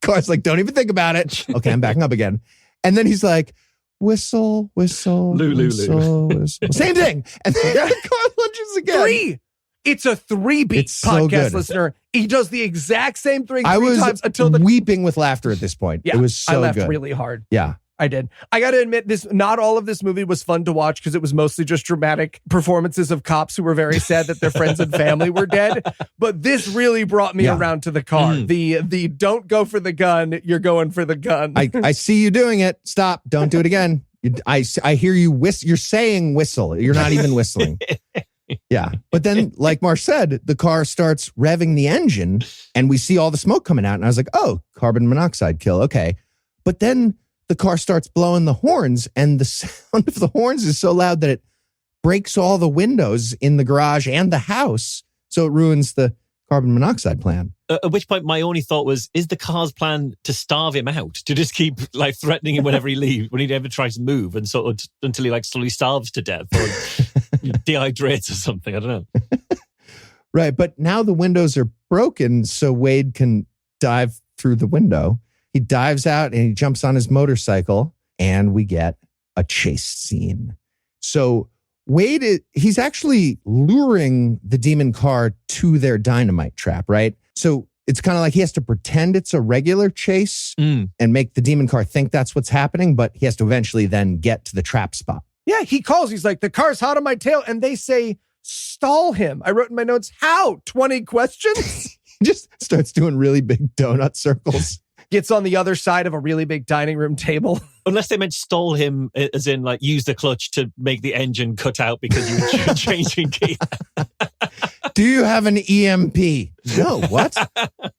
S2: Car's like, don't even think about it. Okay, I'm backing up again. And then he's like, whistle, whistle, whistle, whistle. Same thing. And then the car lunges again.
S1: 3. It's a 3-beat podcast listener. He does the exact same thing 3 times until
S2: weeping with laughter at this point.
S1: Yeah,
S2: it was so good.
S1: I laughed really hard.
S2: Yeah.
S1: I did. I got to admit, not all of this movie was fun to watch because it was mostly just dramatic performances of cops who were very sad that their friends and family were dead. But this really brought me around to the car. The don't go for the gun, you're going for the gun.
S2: I see you doing it. Stop. Don't do it again. I hear you you're saying whistle. You're not even whistling. Yeah. But then, like Marsh said, the car starts revving the engine and we see all the smoke coming out. And I was like, oh, carbon monoxide kill. Okay. But then the car starts blowing the horns and the sound of the horns is so loud that it breaks all the windows in the garage and the house. So it ruins the carbon monoxide plan.
S3: At which point my only thought was, is the car's plan to starve him out? To just keep like threatening him whenever he leaves, when he ever tries to move and sort of until he like slowly starves to death or dehydrates or something. I don't know.
S2: Right. But now the windows are broken so Wade can dive through the window. He dives out and he jumps on his motorcycle and we get a chase scene. So Wade, he's actually luring the demon car to their dynamite trap, right? So it's kind of like he has to pretend it's a regular chase and make the demon car think that's what's happening, but he has to eventually then get to the trap spot.
S1: Yeah, he calls. He's like, the car's hot on my tail. And they say, stall him. I wrote in my notes, how? 20 questions?
S2: He just starts doing really big donut circles.
S1: Gets on the other side of a really big dining room table.
S3: Unless they meant stole him, as in like use the clutch to make the engine cut out because you were changing gear.
S2: Do you have an EMP? No, what?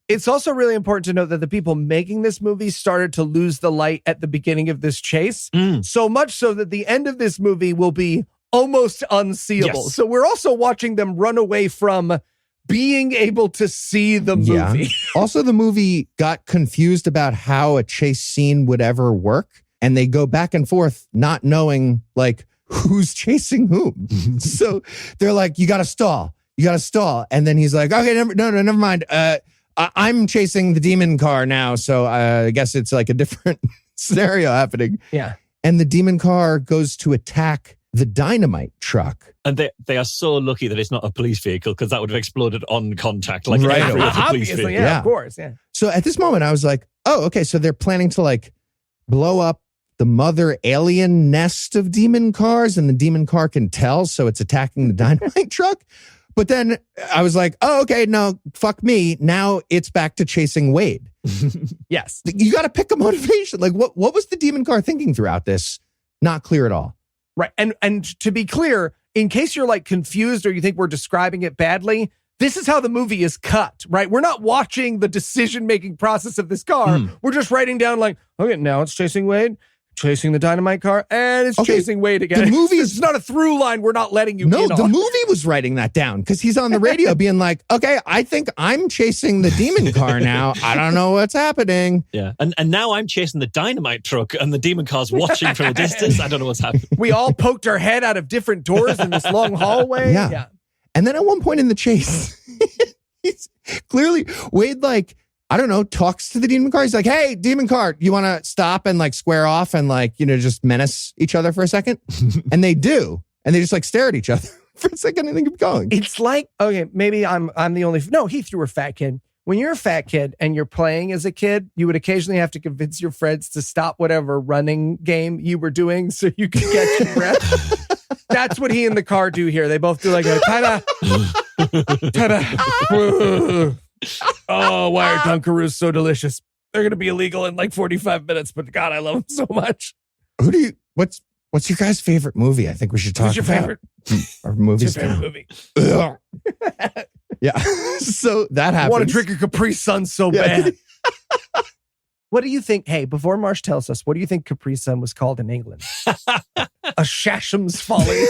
S1: It's also really important to note that the people making this movie started to lose the light at the beginning of this chase. So much so that the end of this movie will be almost unseeable.
S3: Yes.
S1: So we're also watching them run away from being able to see the movie.
S2: Yeah. Also, the movie got confused about how a chase scene would ever work. And they go back and forth not knowing like who's chasing whom. So they're like, you got to stall. You got to stall. And then he's like, okay, never mind. I'm chasing the demon car now. So I guess it's like a different scenario happening.
S1: Yeah.
S2: And the demon car goes to attack the Dynamite truck.
S3: And they are so lucky that it's not a police vehicle because that would have exploded on contact like
S2: Right.
S3: every other police
S1: Obviously,
S3: vehicle.
S1: yeah, of course, yeah.
S2: So at this moment, I was like, oh, okay. So they're planning to like blow up the mother alien nest of demon cars, and the demon car can tell. So it's attacking the Dynamite truck. But then I was like, oh, okay, no, fuck me. Now it's back to chasing Wade.
S1: Yes.
S2: You got to pick a motivation. Like what was the demon car thinking throughout this? Not clear at all.
S1: Right. And to be clear, in case you're like confused or you think we're describing it badly, this is how the movie is cut, right? We're not watching the decision-making process of this car. We're just writing down like, okay, now it's chasing Wade, chasing the Dynamite car, and it's chasing Wade again.
S2: The movie
S1: is not a through line we're not letting you
S2: No,
S1: in
S2: the
S1: on.
S2: movie was writing that down because he's on the radio being like, okay, I think I'm chasing the demon car now. I don't know what's happening.
S3: Yeah. And now I'm chasing the Dynamite truck and the demon car's watching from a distance. I don't know what's happening.
S1: We all poked our head out of different doors in this long hallway.
S2: Yeah. And then at one point in the chase, he's clearly Wade, like, I don't know, talks to the demon car. He's like, hey, demon car, you want to stop and like square off and like, just menace each other for a second? And they do. And they just like stare at each other for a second and they keep going.
S1: It's like, okay, maybe I'm the only, no, he threw a fat kid. When you're a fat kid and you're playing as a kid, you would occasionally have to convince your friends to stop whatever running game you were doing so you could catch your breath. That's what he and the car do here. They both do like a ta-da, ta-da. Oh, why are Dunkaroos so delicious? They're going to be illegal in like 45 minutes, but God, I love them so much.
S2: What's your guys' favorite movie? I think we should talk
S1: What's your
S2: about
S1: favorite?
S2: Our movies.
S1: What's your favorite movie?
S2: Yeah. So that happens.
S1: I want to drink a Capri Sun so bad. What do you think? Hey, before Marsh tells us, what do you think Capri Sun was called in England? A Shasham's Folly.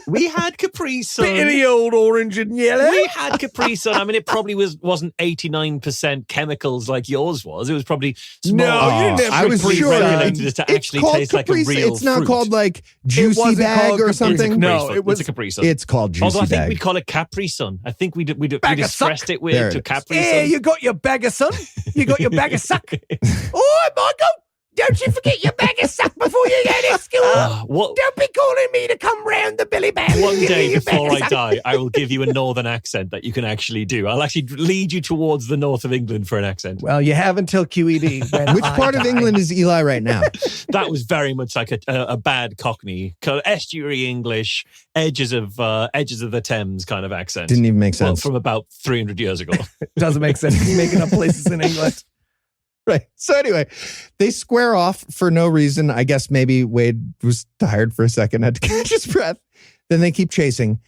S3: We had Capri Sun.
S1: Any old orange and yellow.
S3: We had Capri Sun. I mean, it probably wasn't 89% chemicals like yours was. It was probably small.
S1: No, you didn't have
S2: I was
S1: Capri
S2: sure
S1: Sun.
S3: regulated to actually taste like a
S2: Capri Sun.
S3: real
S2: It's not
S3: fruit.
S2: called like Juicy
S1: wasn't
S2: Bag
S1: called
S2: or
S1: Capri
S2: something.
S1: Sun. No, it was-
S3: It's a Capri Sun.
S2: It's called Juicy
S3: Although I think
S2: Bag.
S3: we'd call it Capri Sun. I think we
S1: Bag of
S3: stressed it
S2: There
S3: with
S2: it
S3: to
S2: is.
S3: Capri
S1: Yeah,
S3: Sun.
S1: you got your bag of sun. You got your bag of suck. Oh, Michael, don't you forget your bag of suck before you go to school.
S3: What?
S1: Don't be calling me to come round the Billy Bag.
S3: One
S1: Give me
S3: day
S1: your bag
S3: before
S1: of
S3: I
S1: suck.
S3: die, I will give you a northern accent that you can actually do. I'll actually lead you towards the north of England for an accent.
S1: Well, you have until QED. when
S2: Which
S1: I
S2: part of
S1: die.
S2: England is Eli right now?
S3: That was very much like a bad Cockney, kind of estuary English, edges of the Thames kind of accent.
S2: Didn't even make
S3: Well,
S2: sense.
S3: from about 300 years ago.
S1: Doesn't make sense. He's making up places in England.
S2: Right. So anyway, they square off for no reason. I guess maybe Wade was tired for a second, had to catch his breath. Then they keep chasing.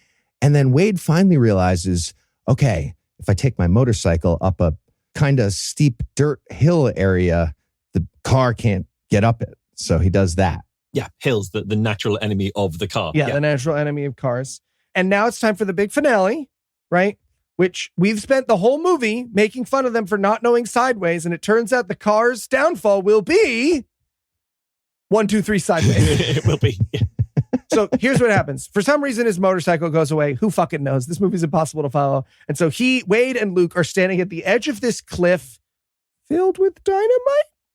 S2: And then Wade finally realizes, okay, if I take my motorcycle up a kind of steep dirt hill area, the car can't get up it. So he does that.
S3: Yeah, hills, the natural enemy of the car.
S1: Yeah, the natural enemy of cars. And now it's time for the big finale, right? Which we've spent the whole movie making fun of them for not knowing sideways. And it turns out the car's downfall will be 1, 2, 3 sideways.
S3: It will be.
S1: So here's what happens. For some reason, his motorcycle goes away. Who fucking knows? This movie's impossible to follow. And so Wade and Luke are standing at the edge of this cliff filled with dynamite.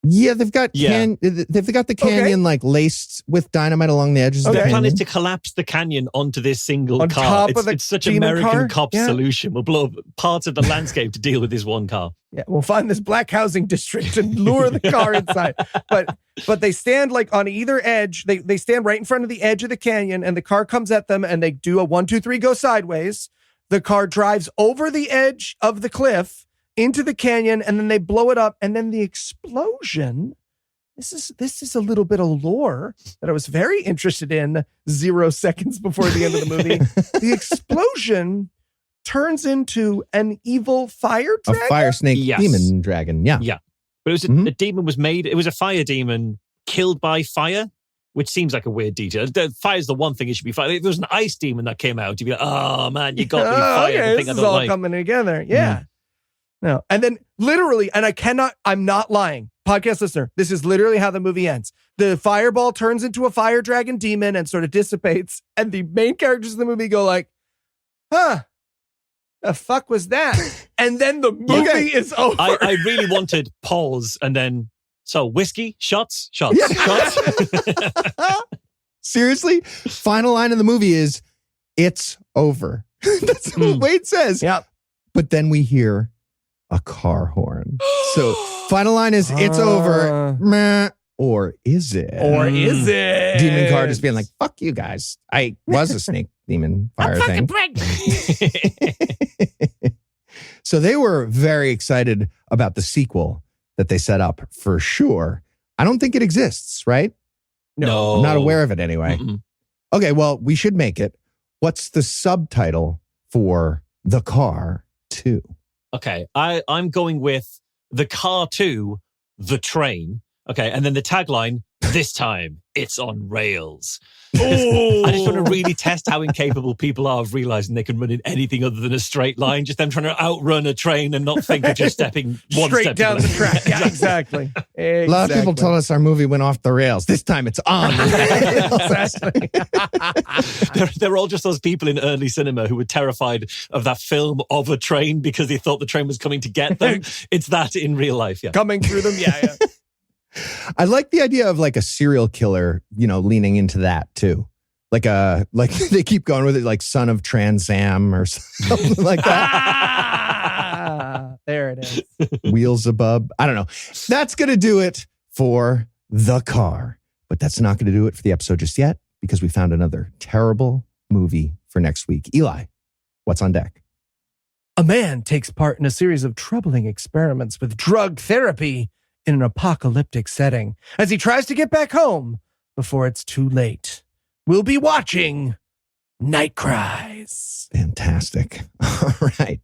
S2: Yeah, they've got
S3: Yeah.
S2: they've got the canyon like laced with dynamite along the edges of
S3: The
S2: the
S3: plan
S2: canyon.
S3: is to collapse the canyon onto this single
S1: On
S3: car.
S1: top
S3: It's,
S1: of the
S3: it's such
S1: demon
S3: American
S1: car?
S3: cop
S1: Yeah.
S3: solution. We'll blow up parts of the landscape to deal with this one car.
S1: Yeah, we'll find this black housing district and lure the car inside. But they stand like on either edge. They stand right in front of the edge of the canyon, and the car comes at them, and they do a 1, 2, 3 go sideways. The car drives over the edge of the cliff into the canyon, and then they blow it up, and then the explosion this is a little bit of lore that I was very interested in 0 seconds before the end of the movie. The explosion turns into an evil fire dragon?
S2: A fire snake demon dragon. Yeah.
S3: Yeah. But it was a demon was made. It was a fire demon killed by fire, which seems like a weird detail. Fire's the one thing it should be fire. If there was an ice demon that came out, you'd be like, oh man, you got me fire.
S1: Okay, this is all coming together. Yeah. No. And then literally, and I'm not lying. Podcast listener, this is literally how the movie ends. The fireball turns into a fire dragon demon and sort of dissipates. And the main characters of the movie go like, huh, the fuck was that? And then the movie is over.
S3: I really wanted pause and then, so whiskey, shots.
S2: Seriously? Final line of the movie is, it's over. That's what Wade says.
S1: Yep.
S2: But then we hear a car horn. So final line is, it's over. Meh. Or is it? Demon car just being like, fuck you guys. I was a snake demon fire thing. So they were very excited about the sequel that they set up for sure. I don't think it exists, right?
S3: No.
S2: I'm not aware of it anyway.
S3: Mm-mm.
S2: Okay, well, we should make it. What's the subtitle for The Car 2?
S3: Okay, I'm going with The Car 2, The Train. Okay, and then the tagline, this time, it's on rails. I just want to really test how incapable people are of realizing they can run in anything other than a straight line. Just them trying to outrun a train and not think of just stepping one
S1: straight
S3: step
S1: down the track. Yeah, exactly.
S2: A lot of people told us our movie went off the rails. This time it's on the rails.
S3: They're all just those people in early cinema who were terrified of that film of a train because they thought the train was coming to get them. It's that in real life, yeah.
S1: Coming through them, yeah.
S2: I like the idea of like a serial killer, leaning into that too. Like they keep going with it, like son of Trans Am or something like that.
S1: There it is.
S2: Wheelsabub. I don't know. That's going to do it for The Car. But that's not going to do it for the episode just yet because we found another terrible movie for next week. Eli, what's on deck?
S1: A man takes part in a series of troubling experiments with drug therapy in an apocalyptic setting as he tries to get back home before it's too late. We'll be watching Night Cries.
S2: Fantastic. All right.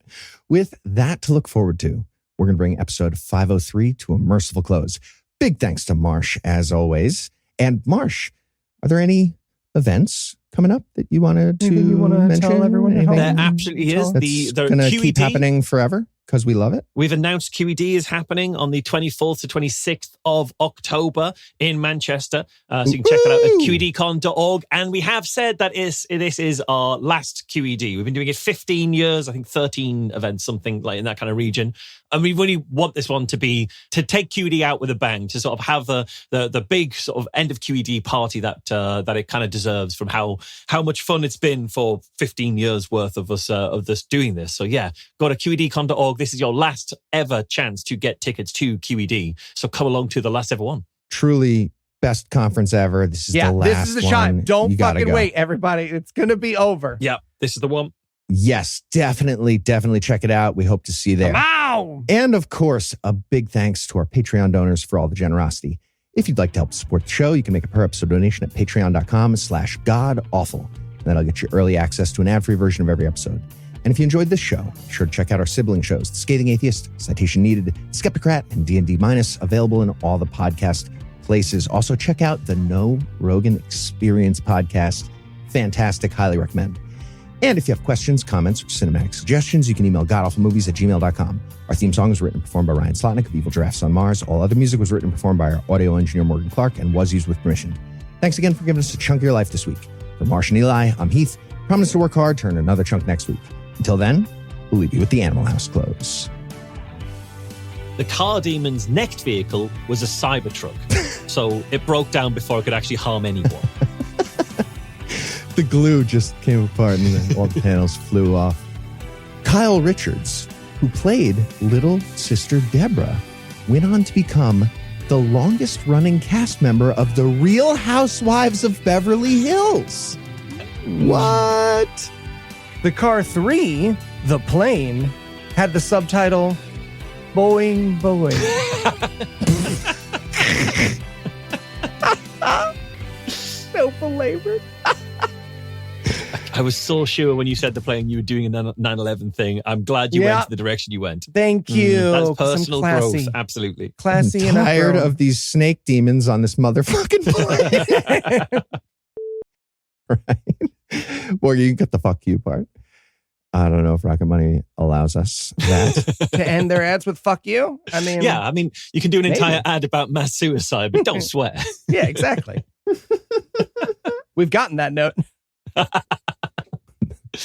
S2: With that to look forward to, we're going to bring episode 503 to a merciful close. Big thanks to Marsh, as always. And Marsh, are there any events coming up that you wanted to mention?
S1: Tell everyone?
S3: There absolutely is.
S2: That's going to keep happening forever because we love it.
S3: We've announced QED is happening on the 24th to 26th of October in Manchester. So you can check that out at QEDcon.org. And we have said that this is our last QED. We've been doing it 15 years, I think 13 events, something like in that kind of region. And we really want this one to take QED out with a bang, to sort of have the big sort of end of QED party that it kind of deserves from how much fun it's been for 15 years worth of us doing this. So yeah, go to QEDcon.org. This is your last ever chance to get tickets to QED. So come along to the last ever one.
S2: Truly best conference ever. This is the last one.
S1: This is the shot. Don't fucking wait, everybody. It's going to be over.
S3: Yeah, this is the one.
S2: Yes, definitely check it out. We hope to see you there.
S1: Wow.
S2: And of course, a big thanks to our Patreon donors for all the generosity. If you'd like to help support the show, you can make a per episode donation at patreon.com/GodAwful. And that'll get you early access to an ad-free version of every episode. And if you enjoyed this show, be sure to check out our sibling shows, The Scathing Atheist, Citation Needed, Skepticrat, and D&D Minus, available in all the podcast places. Also, check out the No Rogan Experience podcast. Fantastic. Highly recommend. And if you have questions, comments, or cinematic suggestions, you can email godawfulmovies@gmail.com. Our theme song was written and performed by Ryan Slotnick of Evil Giraffes on Mars. All other music was written and performed by our audio engineer, Morgan Clark, and was used with permission. Thanks again for giving us a chunk of your life this week. For Marsh and Eli, I'm Heath. Promise to work hard, turn another chunk next week. Until then, we'll leave you with the Animal House close.
S3: The car demon's next vehicle was a Cybertruck. So it broke down before it could actually harm anyone.
S2: The glue just came apart and then all the panels flew off. Kyle Richards, who played Little Sister Deborah, went on to become the longest running cast member of The Real Housewives of Beverly Hills. What?
S1: The Car 3, The Plane, had the subtitle, Boing, Boing. belabored.
S3: I was so sure when you said the playing you were doing a 9/11 thing. I'm glad you went the direction you went.
S1: Thank you.
S3: That's personal growth. Absolutely.
S1: Classy.
S2: I'm tired of these snake demons on this motherfucking plane. Right? Well, you can cut the fuck you part. I don't know if Rocket Money allows us that.
S1: To end their ads with fuck you? I mean,
S3: yeah, I mean, you can do an entire ad about mass suicide, but don't swear.
S1: Yeah, exactly. We've gotten that note.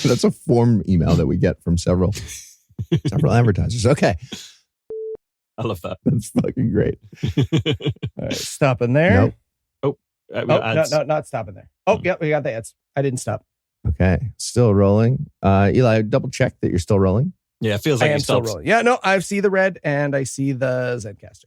S2: That's a form email that we get from several advertisers. Okay.
S3: I love that.
S2: That's fucking great.
S1: All right, stopping there.
S2: Nope.
S1: No, not stopping there. Oh, yeah, we got the ads. I didn't stop.
S2: Okay. Still rolling. Eli, double check that you're still rolling.
S3: Yeah, it feels like
S1: I am
S3: it
S1: still
S3: stops.
S1: rolling. Yeah, no, I see the red and I see the Zencaster.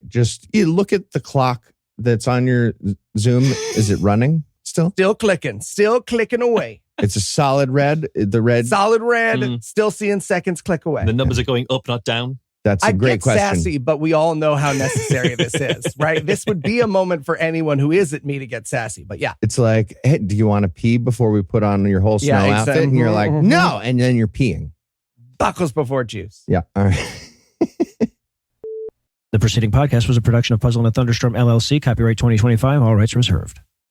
S2: Just you look at the clock that's on your Zoom. Is it running still?
S1: Still clicking away.
S2: It's a solid red. The red.
S1: Solid red. Still seeing seconds click away.
S3: The numbers are going up, not down.
S2: That's a great question.
S1: Sassy, but we all know how necessary this is, right? This would be a moment for anyone who isn't me to get sassy. But yeah.
S2: It's like, hey, do you want to pee before we put on your whole snow outfit? And you're like, no. And then you're peeing.
S1: Buckles before juice.
S2: Yeah. All right.
S4: The preceding podcast was a production of Puzzle and a Thunderstorm LLC, copyright 2025, all rights reserved.